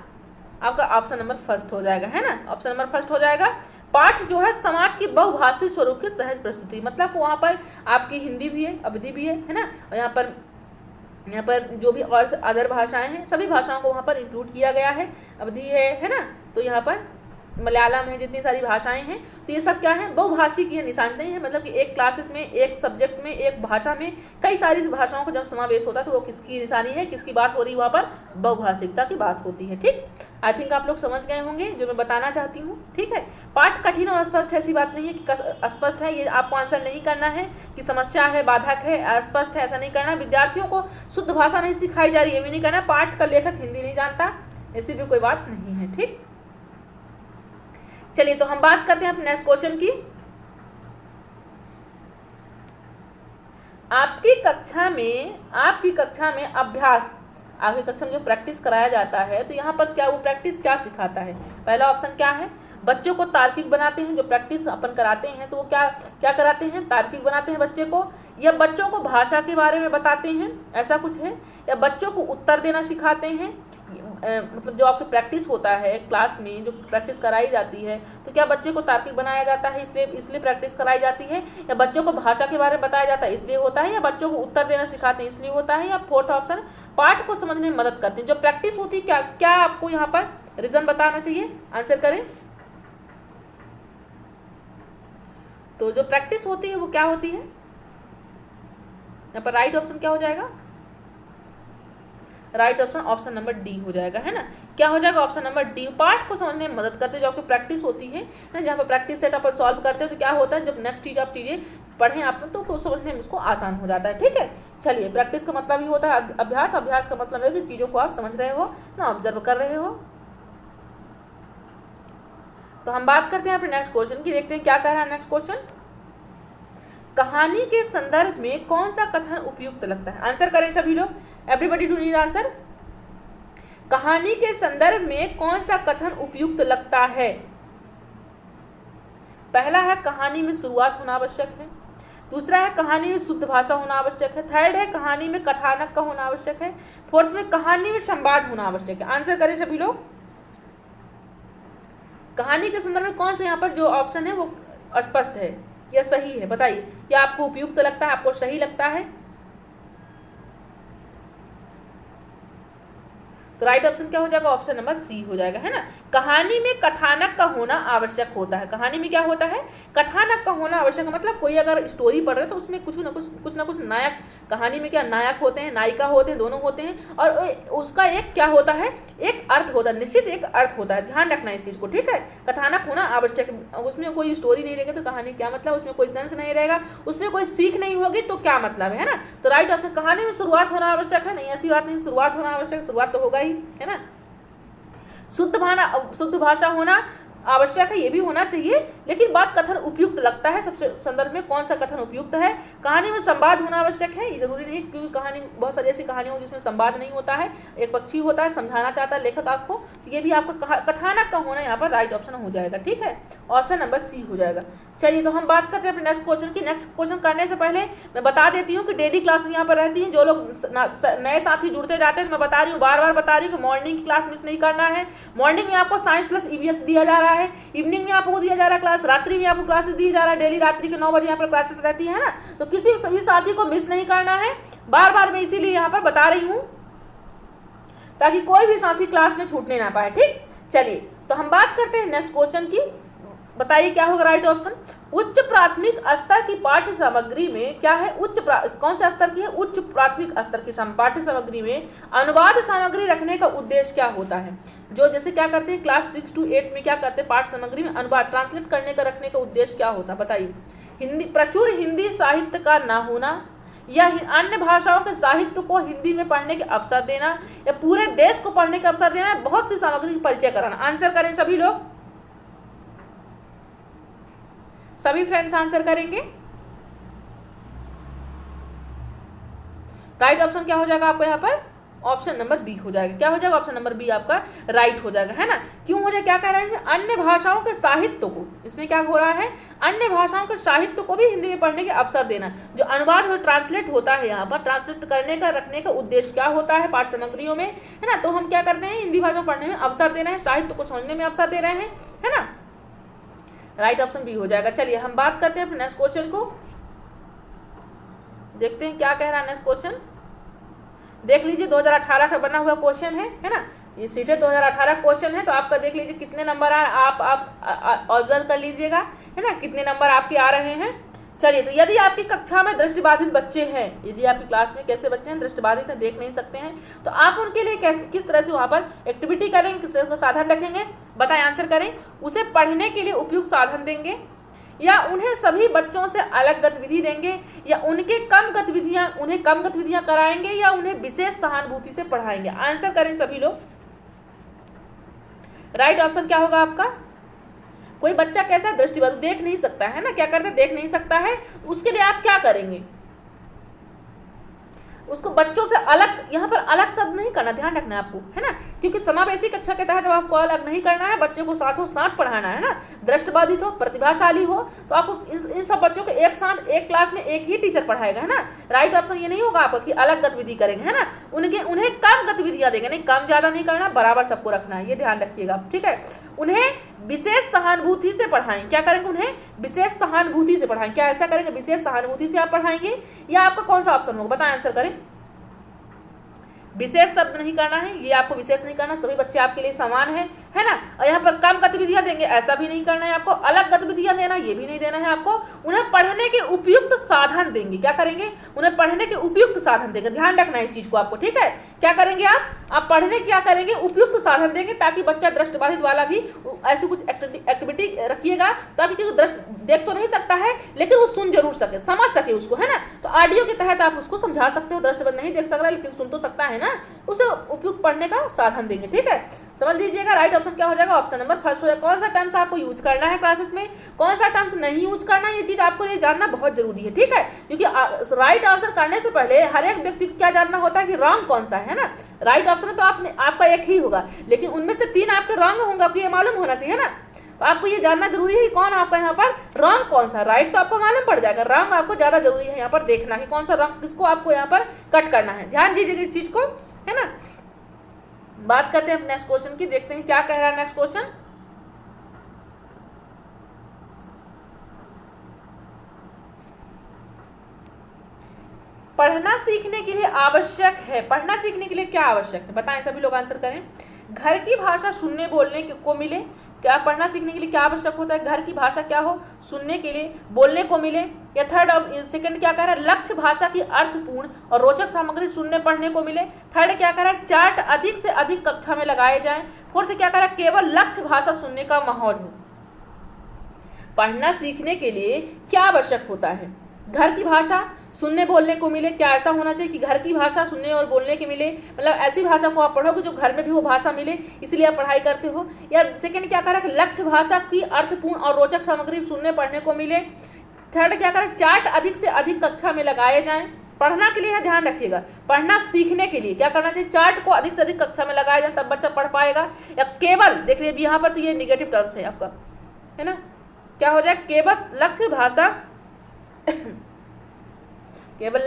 ऑप्शन नंबर फर्स्ट हो जाएगा, है ना। ऑप्शन नंबर फर्स्ट हो जाएगा। पाठ जो है समाज की बहुभाषी स्वरूप की सहज प्रस्तुति, मतलब वहां पर आपकी हिंदी भी है, अवधी भी है ना, और यहाँ पर जो भी और अदर भाषाएं हैं सभी भाषाओं को वहाँ पर इंक्लूड किया गया है। अवधी है ना, तो यहाँ पर मलयालम है, जितनी सारी भाषाएं हैं, तो ये सब क्या है, बहुभाषी की है, निशान नहीं है। मतलब कि एक क्लासेस में, एक सब्जेक्ट में, एक भाषा में कई सारी भाषाओं का जब समावेश होता है तो वो किसकी निशानी है, किसकी बात हो रही है, वहाँ पर बहुभाषिकता की बात होती है। ठीक, आई थिंक आप लोग समझ गए होंगे जो मैं बताना चाहती हूँ। ठीक है, पाठ कठिन और अस्पष्ट है, ऐसी बात नहीं है कि अस्पष्ट है, ये आपको आंसर नहीं करना है कि समस्या है, बाधक है, अस्पष्ट है, ऐसा नहीं करना। विद्यार्थियों को शुद्ध भाषा नहीं सिखाई जा रही है, ये भी नहीं करना। पाठ का लेखक हिंदी नहीं जानता, ऐसी भी कोई बात नहीं है। ठीक, चलिए तो हम बात करते हैं अपने नेक्स्ट क्वेश्चन की। आपकी कक्षा में अभ्यास, आपकी कक्षा में जो प्रैक्टिस कराया जाता है, तो यहाँ पर क्या वो प्रैक्टिस क्या सिखाता है। पहला ऑप्शन क्या है, बच्चों को तार्किक बनाते हैं। जो प्रैक्टिस अपन कराते हैं तो वो क्या कराते हैं, तार्किक बनाते हैं बच्चे को, या बच्चों को भाषा के बारे में बताते हैं, ऐसा कुछ है, या बच्चों को उत्तर देना सिखाते हैं। मतलब जो आपकी प्रैक्टिस होता है क्लास में, जो प्रैक्टिस कराई जाती है, तो क्या बच्चे को तार्किक बनाया जाता है इसलिए प्रैक्टिस कराई जाती है, या बच्चों को भाषा के बारे में बताया जाता है इसलिए होता है, या बच्चों को उत्तर देना सिखाते हैं इसलिए होता है, या फोर्थ ऑप्शन पाठ को समझने में मदद करते हैं। जो प्रैक्टिस होती है क्या आपको यहाँ पर रीजन बताना चाहिए, आंसर करें। तो जो प्रैक्टिस होती है वो क्या होती है, यहाँ पर राइट ऑप्शन क्या हो जाएगा, राइट ऑप्शन नंबर डी हो जाएगा, है ना। क्या हो जाएगा, ऑप्शन नंबर डी, पाठ को समझने में मदद करते हैं। जो आपकी प्रैक्टिस होती है ना, जहाँ पर प्रैक्टिस सेट अपन सॉल्व करते हैं, तो क्या होता है, जब नेक्स्ट चीज़ें पढ़ें आप तो समझने में उसको आसान हो जाता है। ठीक है, चलिए, प्रैक्टिस का मतलब ही होता है अभ्यास का मतलब है कि चीज़ों को आप समझ रहे हो ना, ऑब्जर्व कर रहे हो। तो हम बात करते हैं अपने नेक्स्ट क्वेश्चन की, देखते हैं क्या कह रहा है नेक्स्ट क्वेश्चन। कहानी के संदर्भ में कौन सा कथन उपयुक्त लगता है, आंसर करें सभी लोग, एवरीबॉडी टू नीड आंसर। कहानी के संदर्भ में कौन सा कथन उपयुक्त लगता है। पहला है कहानी में शुरुआत होना आवश्यक है, दूसरा है कहानी में शुद्ध भाषा होना आवश्यक है, थर्ड है कहानी में कथानक का होना आवश्यक है, फोर्थ में कहानी में संवाद होना आवश्यक है। आंसर करें सभी लोग। कहानी के संदर्भ में कौन सा यहाँ पर जो ऑप्शन है वो स्पष्ट है या सही है, बताइए। क्या आपको उपयुक्त लगता है, आपको सही लगता है। तो राइट ऑप्शन क्या हो जाएगा, ऑप्शन नंबर सी हो जाएगा, है ना। कहानी में कथानक का होना आवश्यक होता है। कहानी में क्या होता है, कथानक का होना आवश्यक है। मतलब कोई अगर स्टोरी पढ़ रहे हैं तो उसमें कुछ ना कुछ नायक, कहानी में क्या नायक होते हैं, नायिका होते हैं, दोनों होते हैं, और उसका एक क्या होता है, एक अर्थ होता है, निश्चित एक अर्थ होता है। ध्यान रखना इस चीज़ को, ठीक है। कथानक होना आवश्यक है, उसमें कोई स्टोरी नहीं रहेगी तो कहानी क्या मतलब, उसमें कोई सेंस नहीं रहेगा, उसमें कोई सीख नहीं होगी तो क्या मतलब है ना। तो राइट ऑप्शन, कहानी में शुरुआत होना आवश्यक है, नहीं ऐसी बात नहीं, शुरुआत होना आवश्यक, शुरुआत तो होगा ही, है ना। शुद्ध भाषा होना आवश्यक है, ये भी होना चाहिए, लेकिन बात कथन उपयुक्त लगता है सबसे संदर्भ में कौन सा कथन उपयुक्त है। कहानी में संवाद होना आवश्यक है, ये जरूरी नहीं, क्योंकि कहानी बहुत सारी ऐसी कहानियां जिसमें संवाद नहीं होता है, एक पक्षी होता है, समझाना चाहता है लेखक आपको, तो ये भी आपका कथानक का होना यहाँ पर राइट ऑप्शन हो जाएगा, ठीक है। ऑप्शन नंबर सी हो जाएगा। चलिए तो हम बात करते हैं अपने नेक्स्ट क्वेश्चन की। नेक्स्ट क्वेश्चन करने से पहले मैं बता देती हूँ कि डेली क्लासेस यहाँ पर रहती हैं। जो लोग नए साथी जुड़ते जाते हैं, मैं बता रही हूँ, बार बार बता रही हूँ कि मॉर्निंग की क्लास मिस नहीं करना है। मॉर्निंग में आपको साइंस प्लस ईवीएस दिया जा रहा है, इवनिंग में आपको दिया जा रहा है क्लास, रात्रि में आपको क्लासेस दी जा रहा है, डेली रात्रि के 9 बजे यहाँ पर क्लासेस रहती है ना। तो किसी सभी साथी को मिस नहीं करना है, बार बार मैं इसीलिए यहाँ पर बता रही हूँ ताकि कोई भी साथी क्लास में छूटने ना पाए। ठीक, चलिए तो हम बात करते हैं नेक्स्ट क्वेश्चन की। बताइए क्या होगा राइट ऑप्शन। उच्च प्राथमिक स्तर की पाठ्य सामग्री में क्या है, कौन से स्तर की है, उच्च प्राथमिक स्तर की पाठ्य सामग्री में अनुवाद सामग्री रखने का उद्देश्य क्या होता है। जो जैसे क्या करते हैं क्लास 6 to 8 में क्या करते हैं, पाठ्य सामग्री में अनुवाद ट्रांसलेट करने का रखने का उद्देश्य क्या होता है, बताइए। हिंदी, प्रचुर हिंदी साहित्य का ना होना, या अन्य भाषाओं के साहित्य को हिंदी में पढ़ने के अवसर देना, या पूरे देश को पढ़ने के अवसर देना, बहुत सी सामग्री की परिचय कराना। आंसर करें सभी लोग, सभी फ्रेंड्स आंसर करेंगे। राइट ऑप्शन क्या हो जाएगा आपका यहाँ पर, ऑप्शन नंबर बी हो जाएगा। क्या हो जाएगा, ऑप्शन नंबर बी आपका राइट हो जाएगा, है ना। क्यों हो जाए, क्या कह रहे हैं, अन्य भाषाओं के साहित्य को, इसमें क्या हो रहा है, अन्य भाषाओं के साहित्य को भी हिंदी में पढ़ने के अवसर देना। जो अनुवाद हो ट्रांसलेट होता है यहाँ पर, ट्रांसलेट करने का रखने का उद्देश्य क्या होता है पाठ्य सामग्रियों में, है ना। तो हम क्या करते हैं, हिंदी भाषा पढ़ने में अवसर दे रहे हैं, साहित्य को समझने में अवसर दे रहे हैं, है ना। राइट ऑप्शन बी हो जाएगा। चलिए हम बात करते हैं नेक्स्ट क्वेश्चन को, देखते हैं क्या कह रहा है नेक्स्ट क्वेश्चन। देख लीजिए 2018 का बना हुआ क्वेश्चन है ना। ये सीटेट 2018 क्वेश्चन है, तो आपका देख लीजिए कितने नंबर आप ऑब्जर्व कर लीजिएगा, है ना, कितने नंबर आपके आ रहे हैं। चलिए तो यदि आपकी कक्षा में दृष्टिबाधित बच्चे हैं, यदि आपकी क्लास में कैसे बच्चे हैं, दृष्टिबाधित हैं, देख नहीं सकते हैं, तो आप उनके लिए कैसे, किस तरह से वहाँ पर एक्टिविटी करेंगे, किस तरह का साधन रखेंगे, बताएं, आंसर करें। उसे पढ़ने के लिए उपयुक्त साधन देंगे, या उन्हें सभी बच्चों से अलग गतिविधि देंगे, या उन्हें कम गतिविधियां कराएंगे, या उन्हें विशेष सहानुभूति से पढ़ाएंगे। आंसर करें सभी लोग। राइट ऑप्शन क्या होगा आपका। कोई बच्चा कैसा दृष्टिबाधित, देख नहीं सकता है ना, क्या करते, देख नहीं सकता है, उसके लिए आप क्या करेंगे, उसको बच्चों से अलग, यहाँ पर अलग शब्द नहीं करना, ध्यान रखना है आपको, है ना, क्योंकि समावेशी कक्षा के तहत आपको अलग नहीं करना है, बच्चे को साथों साथ पढ़ाना है ना। दृष्टिबाधित हो, प्रतिभाशाली हो, तो आपको इन सब बच्चों को एक साथ एक क्लास में एक ही टीचर पढ़ाएगा, है ना। राइट ऑप्शन ये नहीं होगा आपका कि अलग गतिविधि करेंगे, है ना। उन्हें कम गतिविधियां देंगे, नहीं कम ज्यादा नहीं करना, बराबर सबको रखना है, ये ध्यान रखिएगा, ठीक है। उन्हें विशेष सहानुभूति से पढ़ाएं, क्या करेंगे, उन्हें विशेष सहानुभूति से पढ़ाएं। क्या ऐसा करेंगे, विशेष सहानुभूति से आप पढ़ाएंगे, या आपका कौन सा ऑप्शन होगा, बताएं, आंसर करें। विशेष शब्द नहीं करना है, ये आपको विशेष नहीं करना, सभी बच्चे आपके लिए समान है ना। और यहाँ पर कम गतिविधियां देंगे, ऐसा भी नहीं करना है आपको, अलग गतिविधियां देना, ये भी नहीं देना है आपको। उन्हें पढ़ने के उपयुक्त साधन देंगे, क्या करेंगे, उन्हें पढ़ने के उपयुक्त साधन देंगे, ध्यान रखना है इस चीज को आपको, ठीक है। क्या करेंगे आप पढ़ने क्या करेंगे, उपयुक्त साधन देंगे, ताकि बच्चा दृष्टिबाधित वाला भी ऐसी कुछ एक्टिविटी रखिएगा, ताकि देख तो नहीं सकता है लेकिन वो सुन जरूर सके, समझ सके उसको, है ना। तो ऑडियो के तहत आप उसको समझा सकते हो, दृष्टिबाधित नहीं देख सकता लेकिन सुन तो सकता है ना, उसे उपयुक्त पढ़ने का साधन देंगे, ठीक है। समझ लीजिएगा। राइट ऑप्शन क्या हो जाएगा, ऑप्शन नंबर फर्स्ट हो जाएगा। कौन सा टर्म्स आपको यूज करना है क्लासेस में, कौन सा टर्म्स नहीं यूज करना, ये चीज आपको ये जानना बहुत जरूरी है, ठीक है। क्योंकि राइट आंसर करने से पहले हर एक व्यक्ति को क्या जानना होता है कि रॉन्ग कौन सा है ना। राइट ऑप्शन तो आपका एक ही होगा, लेकिन उनमें से 3 आपके रॉन्ग होंगे, आपको ये मालूम होना चाहिए ना। तो आपको ये जानना जरूरी है कि कौन आपका यहाँ पर रॉन्ग कौन सा, राइट तो आपको मालूम पड़ जाएगा, रॉन्ग आपको ज्यादा जरूरी है यहाँ पर देखना कि कौन सा रॉन्ग, किसको आपको यहाँ पर कट करना है। ध्यान दीजिएगा इस चीज को, है ना। बात करते हैं नेक्स्ट क्वेश्चन की, देखते हैं क्या कह रहा है नेक्स्ट क्वेश्चन। पढ़ना सीखने के लिए आवश्यक है, पढ़ना सीखने के लिए क्या आवश्यक है, बताएं, सभी लोग आंसर करें। घर की भाषा सुनने बोलने को मिले, क्या पढ़ना सीखने के लिए क्या आवश्यक होता है, घर की भाषा क्या हो, सुनने के लिए, बोलने को मिले। या सेकंड क्या कह रहा है, लक्ष्य भाषा की अर्थपूर्ण और रोचक सामग्री सुनने पढ़ने को मिले। थर्ड क्या कह रहा है, चार्ट अधिक से अधिक कक्षा में लगाए जाएं। फोर्थ क्या कह रहा है, केवल लक्ष्य भाषा सुनने का माहौल हो। पढ़ना सीखने के लिए क्या आवश्यक होता है, घर की भाषा सुनने बोलने को मिले, क्या ऐसा होना चाहिए कि घर की भाषा सुनने और बोलने के मिले, मतलब ऐसी भाषा को आप पढ़ोगे जो घर में भी वो भाषा मिले, इसलिए आप पढ़ाई करते हो। या सेकंड क्या कह रहा है, लक्ष्य भाषा की अर्थपूर्ण और रोचक सामग्री सुनने पढ़ने को मिले। थर्ड क्या कह रहा है, चार्ट अधिक से अधिक कक्षा में लगाए जाएं। पढ़ना के लिए है, ध्यान रखिएगा, पढ़ना सीखने के लिए क्या करना चाहिए, चार्ट को अधिक से अधिक कक्षा में लगाया जाए, तब बच्चा पढ़ पाएगा। या केवल देख लीजिए यहाँ पर तो ये निगेटिव टर्म्स है आपका, है ना, क्या हो जाए, केवल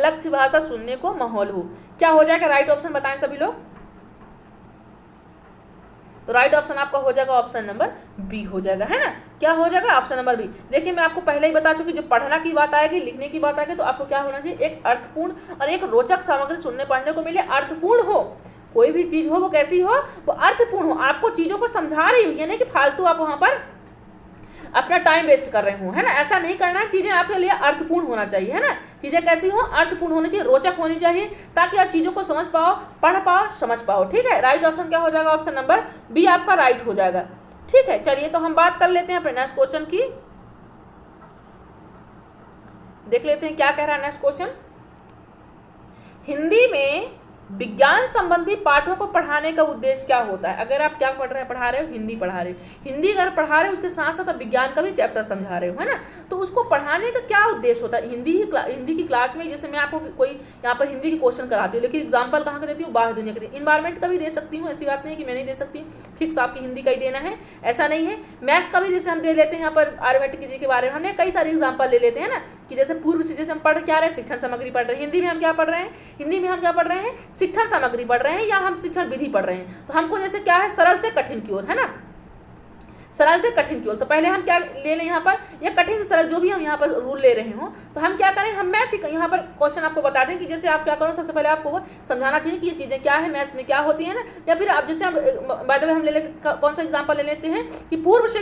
लक्ष्य भाषा सुनने को माहौल हो। क्या हो जाएगा राइट ऑप्शन बताएं सभी लोग। तो राइट ऑप्शन आपका हो जाएगा ऑप्शन नंबर बी हो जाएगा, है ना। क्या हो जाएगा, ऑप्शन नंबर बी। देखिए मैं आपको पहले ही बता चुकी, जो पढ़ना की बात आएगी, लिखने की बात आएगी, तो आपको क्या होना चाहिए, एक अर्थपूर्ण और एक रोचक सामग्री सुनने पढ़ने को मिले, अर्थपूर्ण हो। कोई भी चीज हो वो कैसी हो, वो अर्थपूर्ण हो, आपको चीजों को समझा रही हो, ये नहीं कि फालतू आप वहां पर अपना टाइम वेस्ट कर रहे हो, है ना। ऐसा नहीं करना है, चीजें आपके लिए अर्थपूर्ण होना चाहिए, है ना। चीजें कैसी हो, अर्थपूर्ण होनी चाहिए, रोचक होनी चाहिए, ताकि आप चीजों को समझ पाओ, पढ़ पाओ, समझ पाओ। ठीक है, राइट ऑप्शन क्या हो जाएगा, ऑप्शन नंबर बी आपका राइट हो जाएगा। ठीक है, चलिए तो हम बात कर लेते हैं अपने नेक्स्ट क्वेश्चन की। देख लेते हैं क्या कह रहा है नेक्स्ट क्वेश्चन। हिंदी में विज्ञान संबंधी पाठों को पढ़ाने का उद्देश्य क्या होता है। अगर आप क्या पढ़ा रहे हो, हिंदी पढ़ा रहे हो, हिंदी अगर पढ़ा रहे हो उसके साथ साथ आप विज्ञान का भी चैप्टर समझा रहे हो, है ना। तो उसको पढ़ाने का क्या उद्देश्य होता है। हिंदी की क्लास में जैसे मैं आपको कोई यहाँ पर हिंदी के क्वेश्चन कराती हूँ, लेकिन एग्जाम्पल कहाँ का देती हूँ, बाहर दुनिया के, इन्वायरमेंट का भी दे सकती हूँ, ऐसी बात नहीं है कि मैं नहीं दे सकती, फिक्स आपकी हिंदी का ही देना है, ऐसा नहीं है। मैथ्स का भी जैसे हम दे लेते हैं, यहाँ पर आर्यभट्ट जी के बारे में हमने कई सारे एग्जाम्पल ले लेते हैं ना, कि जैसे पूर्व से जैसे हम पढ़ क्या रहे हैं, शिक्षण सामग्री पढ़ रहे हैं। हिंदी में हम क्या पढ़ रहे हैं, हिंदी में हम क्या पढ़ रहे हैं, शिक्षण सामग्री पढ़ रहे हैं, या हम शिक्षण विधि पढ़ रहे हैं। तो हमको जैसे क्या है, सरल से कठिन की ओर, है ना, सरल से कठिन की ओर। तो पहले हम क्या ले लें यहाँ पर, या कठिन से सरल, जो भी हम यहाँ पर रूल ले रहे हो, तो हम क्या करें, हम मैथ यहाँ पर क्वेश्चन आपको बता दें कि जैसे आप क्या करो, सबसे पहले आपको समझाना चाहिए कि ये चीज़ें क्या है, मैथ्स में क्या होती है ना। या फिर आप जैसे बाय द वे हम ले लेते, कौन सा एग्जाम्पल ले लेते हैं कि पूर्व से,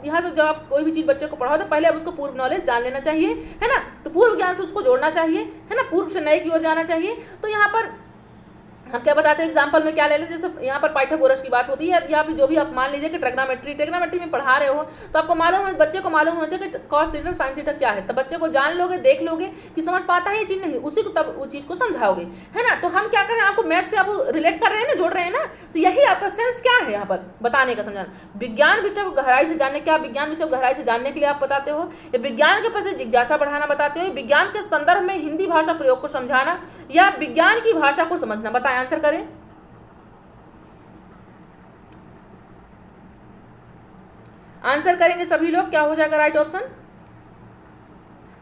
यहाँ तो जब आप कोई भी चीज़ बच्चे को पढ़ाओ तो पहले आप उसको पूर्व नॉलेज जान लेना चाहिए, है ना। तो पूर्व ज्ञान से उसको जोड़ना चाहिए, है ना, पूर्व से नए की ओर जाना चाहिए। तो यहाँ पर हम क्या बताते हैं, एग्जाम्पल में क्या ले लेते हैं, जैसे यहाँ पर पाइथागोरस की बात होती है, या फिर जो भी आप मान लीजिए कि ट्रिग्नोमेट्री में पढ़ा रहे हो, तो आपको मालूम है, बच्चे को मालूम होना चाहिए कि कॉस थीटा साइन थीटा क्या है। तो बच्चे को जान लोगे, देख लोगे कि समझ पाता है ये चीज़, नहीं उसी को तब उस चीज़ को समझाओगे, है ना। तो हम क्या करें, आपको मैथ से आप रिलेट कर रहे हैं ना, जोड़ रहे हैं ना, तो यही आपका सेंस क्या है यहाँ पर बताने का, समझाना। विज्ञान विषय को गहराई से जानने, क्या विज्ञान विषय को गहराई से जानने के लिए आप बताते हो, या विज्ञान के प्रति जिज्ञासा बढ़ाना बताते हो, विज्ञान के संदर्भ में हिंदी भाषा प्रयोग को समझाना, या विज्ञान की भाषा को समझना, बताएं, आंसर करें। आंसर करेंगे सभी लोग, क्या हो जाएगा राइट ऑप्शन।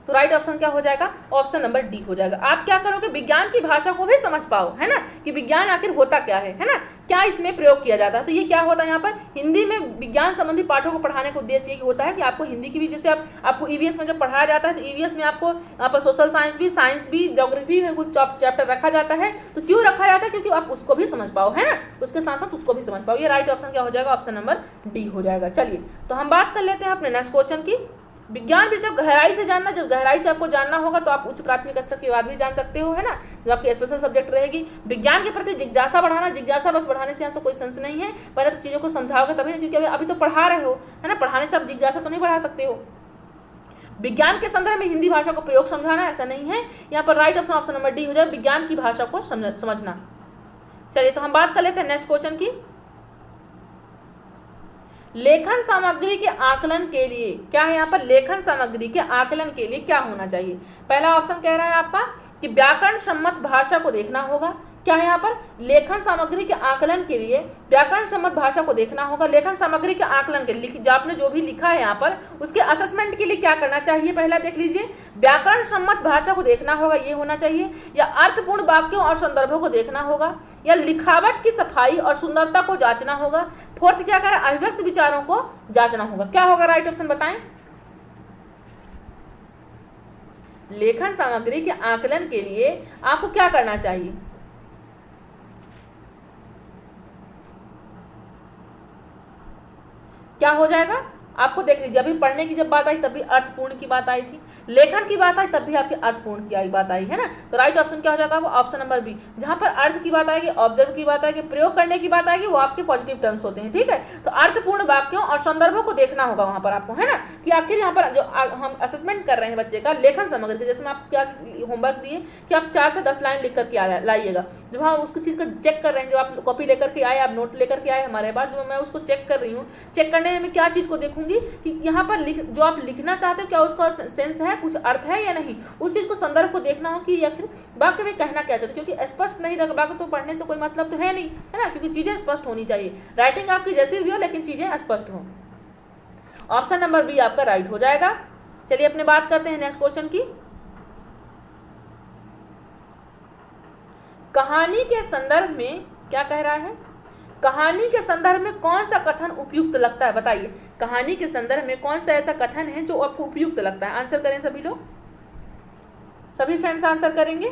तो राइट ऑप्शन क्या हो जाएगा, ऑप्शन नंबर डी हो जाएगा। आप क्या करोगे, विज्ञान की भाषा को भी समझ पाओ, है ना, कि विज्ञान आखिर होता क्या है ना, क्या इसमें प्रयोग किया जाता है। तो ये क्या होता है, यहाँ पर हिंदी में विज्ञान संबंधी पाठों को पढ़ाने का उद्देश्य यही होता है कि आपको हिंदी की भी, जैसे आपको ईवीएस में जब पढ़ाया जाता है, तो ईवीएस में आपको यहाँ पर सोशल साइंस भी ज्योग्राफी में कुछ चैप्टर रखा जाता है। तो क्यों रखा जाता है, क्योंकि आप उसको भी समझ पाओ, है ना, उसके साथ साथ उसको भी समझ पाओ। ये राइट ऑप्शन क्या हो जाएगा, ऑप्शन नंबर डी हो जाएगा। चलिए तो हम बात कर लेते हैं अपने नेक्स्ट क्वेश्चन की। विज्ञान विषय गहराई से जानना, जब गहराई से आपको जानना होगा तो आप उच्च प्राथमिक स्तर के बाद भी जान सकते हो, है ना, जो आपकी स्पेशल सब्जेक्ट रहेगी। विज्ञान के प्रति जिज्ञासा बढ़ाना, जिज्ञासा बस बढ़ाने से यहाँ से कोई सेंस नहीं है, पहले तो चीज़ों को समझाओगे तभी ना, क्योंकि अभी तो पढ़ा रहे हो, है ना, पढ़ाने से आप जिज्ञासा तो नहीं बढ़ा सकते हो। विज्ञान के संदर्भ में हिंदी भाषा को प्रयोग समझाना, ऐसा नहीं है। यहाँ पर right option option number D हो जाए, विज्ञान की भाषा को समझना। चलिए तो हम बात कर लेते हैं नेक्स्ट क्वेश्चन की। लेखन सामग्री के आकलन के लिए क्या है, यहाँ पर लेखन सामग्री के आकलन के लिए क्या होना चाहिए। पहला ऑप्शन कह रहा है आपका कि व्याकरण सम्मत भाषा को देखना होगा। क्या है यहाँ पर, लेखन सामग्री के आकलन के लिए व्याकरण सम्मत भाषा को देखना होगा। लेखन सामग्री के आकलन के लिए आपने जो भी लिखा है यहाँ पर, उसके असेसमेंट के लिए क्या करना चाहिए, पहला देख लीजिए, व्याकरण सम्मत भाषा को देखना होगा, ये होना चाहिए, या अर्थपूर्ण वाक्यों और संदर्भों को देखना होगा, या लिखावट की सफाई और सुंदरता को जांचना होगा। फोर्थ क्या करें, अभिव्यक्त विचारों को जांचना होगा। क्या होगा राइट ऑप्शन बताएं। लेखन सामग्री के आकलन के लिए आपको क्या करना चाहिए, क्या हो जाएगा, आपको देख लीजिए, अभी पढ़ने की जब बात आई तब भी अर्थपूर्ण की बात आई थी, लेखन की बात आई तब भी आपकी अर्थपूर्ण की बात आई, है ना। तो राइट ऑप्शन क्या हो जाएगा, वो ऑप्शन नंबर बी। जहां पर अर्थ की बात आएगी, ऑब्जर्व की बात आएगी, प्रयोग करने की बात आएगी, वो आपके पॉजिटिव टर्म्स होते हैं, ठीक है। तो अर्थपूर्ण वाक्यों और संदर्भों को देखना होगा वहां पर आपको, है ना, कि आखिर यहाँ पर जो हम असेसमेंट कर रहे हैं बच्चे का लेखन सामग्री, जैसे मैं आप क्या होमवर्क दिए कि आप 4 से 10 लाइन लिख करके लाइएगा। जब हम उसकी चीज़ का चेक कर रहे हैं, जो आप कॉपी लेकर के आए, आप नोट लेकर के आए हमारे पास, जो मैं उसको चेक कर रही हूँ, चेक करने में क्या चीज़ को देखूंगी कि यहाँ पर जो आप लिखना चाहते हो क्या उसका सेंस है, कुछ अर्थ है या नहीं, उस चीज को संदर्भ को देखना हो कि आखिर वाक्य में कहना क्या चाहते हो। क्योंकि स्पष्ट नहीं रहेगा वाक्य तो पढ़ने से कोई मतलब तो है नहीं, है ना, क्योंकि चीजें स्पष्ट होनी चाहिए। राइटिंग आपकी जैसी भी हो लेकिन चीजें स्पष्ट हो। ऑप्शन नंबर बी आपका राइट हो जाएगा। चलिए अपने बात करते हैं नेक्स्ट क्वेश्चन की। कहानी के संदर्भ में क्या कह रहा है, कहानी के संदर्भ में कौन सा कथन उपयुक्त लगता है, बताइए कहानी के संदर्भ में कौन सा ऐसा कथन है जो आपको उपयुक्त लगता है। आंसर करें सभी लोग, सभी फ्रेंड्स आंसर करेंगे,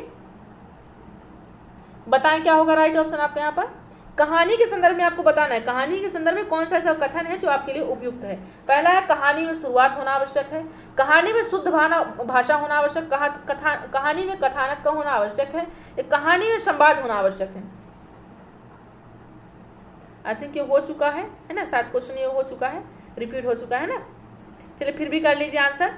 बताएं क्या होगा राइट ऑप्शन आपके यहाँ पर। कहानी के संदर्भ में आपको बताना है कहानी के संदर्भ में कौन सा ऐसा कथन है जो आपके लिए उपयुक्त है। पहला है कहानी में शुरुआत होना आवश्यक है, कहानी में शुद्ध भाषा होना आवश्यक, कहानी में कथानक का होना आवश्यक है, कहानी में संवाद होना आवश्यक है। आई थिंक ये हो चुका है ना, शायद क्वेश्चन ये हो चुका है, रिपीट हो चुका है ना। चलिए फिर भी कर लीजिए आंसर।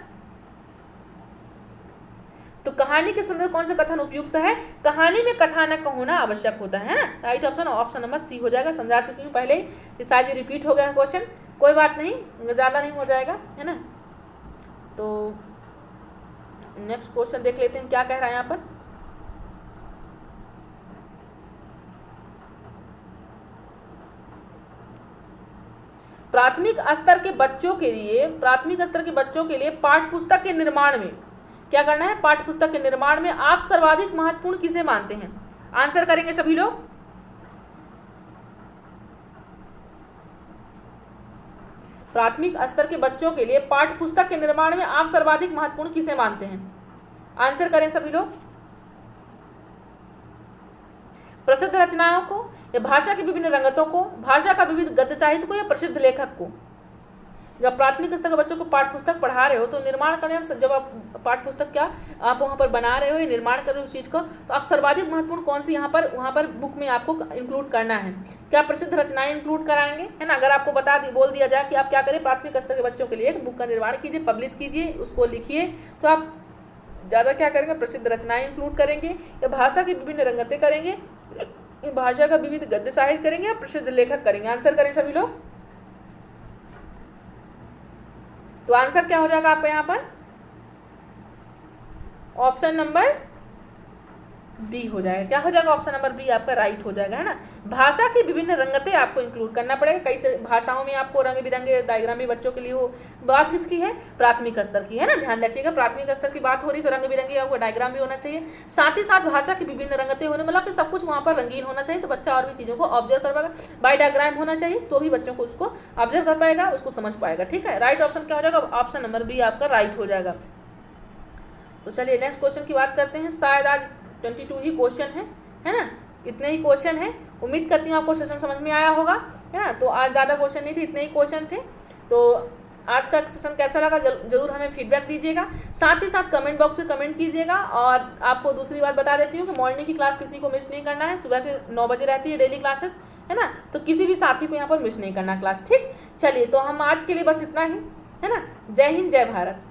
तो कहानी के संदर्भ कौन सा कथन उपयुक्त है, कहानी में कथानक का होना आवश्यक होता है ना। Right option option number C हो जाएगा। समझा चुकी हूँ पहले ही, शायद ये रिपीट हो गया क्वेश्चन, कोई बात नहीं, ज़्यादा नहीं हो जाएगा है ना। तो नेक्स्ट क्वेश्चन देख लेते हैं क्या कह रहा है यहाँ पर। प्राथमिक स्तर के बच्चों के लिए पाठ्य पुस्तक के निर्माण में क्या करना है, पाठ्य पुस्तक के निर्माण में आप सर्वाधिक महत्वपूर्ण किसे मानते हैं। आंसर करेंगे सभी लोग। प्राथमिक स्तर के बच्चों के लिए पाठ्य पुस्तक के निर्माण में आप सर्वाधिक महत्वपूर्ण किसे मानते हैं। आंसर करें सभी लोग। प्रसिद्ध रचनाओं को या भाषा की विभिन्न रंगतों को, भाषा का विविध गद्य साहित्य को या प्रसिद्ध लेखक को। जब प्राथमिक स्तर के बच्चों को पाठ्य पुस्तक पढ़ा रहे हो तो निर्माण करने, जब आप पाठ्य पुस्तक क्या आप वहाँ पर बना रहे हो या निर्माण कर रहे हो उस चीज़ को, तो आप सर्वाधिक महत्वपूर्ण कौन सी वहाँ पर बुक में आपको इंक्लूड करना है। क्या प्रसिद्ध रचनाएं इंक्लूड कराएंगे, है ना। अगर आपको बोल दिया जाए कि आप क्या करें, प्राथमिक स्तर के बच्चों के लिए एक बुक का निर्माण कीजिए, पब्लिश कीजिए, उसको लिखिए, तो आप ज़्यादा क्या करेंगे, प्रसिद्ध रचनाएं इंक्लूड करेंगे या भाषा की विभिन्न रंगतें करेंगे, भाषा का विविध गद्य साहित्य करेंगे या प्रसिद्ध लेखक करेंगे। आंसर करें सभी लोग। तो आंसर क्या हो जाएगा आपका यहाँ पर, ऑप्शन नंबर बी हो जाएगा। क्या हो जाएगा, ऑप्शन नंबर बी आपका राइट हो जाएगा, है ना। भाषा की विभिन्न रंगतें आपको इंक्लूड करना पड़ेगा। कई से भाषाओं में आपको रंग बिरंगे डायग्राम भी बच्चों के लिए हो। बात किसकी है, प्राथमिक स्तर की, है ना। ध्यान रखिएगा प्राथमिक स्तर की बात हो रही तो रंग बिरंगे आपको डायग्राम भी होना चाहिए, साथ ही साथ भाषा की विभिन्न रंगतें होने, मतलब कि सब कुछ वहाँ पर रंगीन होना चाहिए, तो बच्चा और भी चीज़ों को ऑब्जर्व कर पाएगा। बाय डायग्राम होना चाहिए तो भी बच्चों को उसको ऑब्जर्व कर पाएगा, उसको समझ पाएगा। ठीक है, राइट ऑप्शन क्या हो जाएगा, ऑप्शन नंबर बी आपका राइट हो जाएगा। तो चलिए नेक्स्ट क्वेश्चन की बात करते हैं। शायद आज 22 ही क्वेश्चन है ना, इतने ही क्वेश्चन है। उम्मीद करती हूँ आपको सेशन समझ में आया होगा, है ना। तो आज ज़्यादा क्वेश्चन नहीं थे, इतने ही क्वेश्चन थे। तो आज का सेशन कैसा लगा जरूर हमें फीडबैक दीजिएगा, साथ ही साथ कमेंट बॉक्स में कमेंट कीजिएगा। और आपको दूसरी बात बता देती हूँ कि मॉर्निंग की क्लास किसी को मिस नहीं करना है। सुबह के 9 बजे रहती है डेली क्लासेस, है ना। तो किसी भी साथी को यहाँ पर मिस नहीं करना क्लास। ठीक, चलिए तो हम आज के लिए बस इतना ही, है ना। जय हिंद, जय भारत।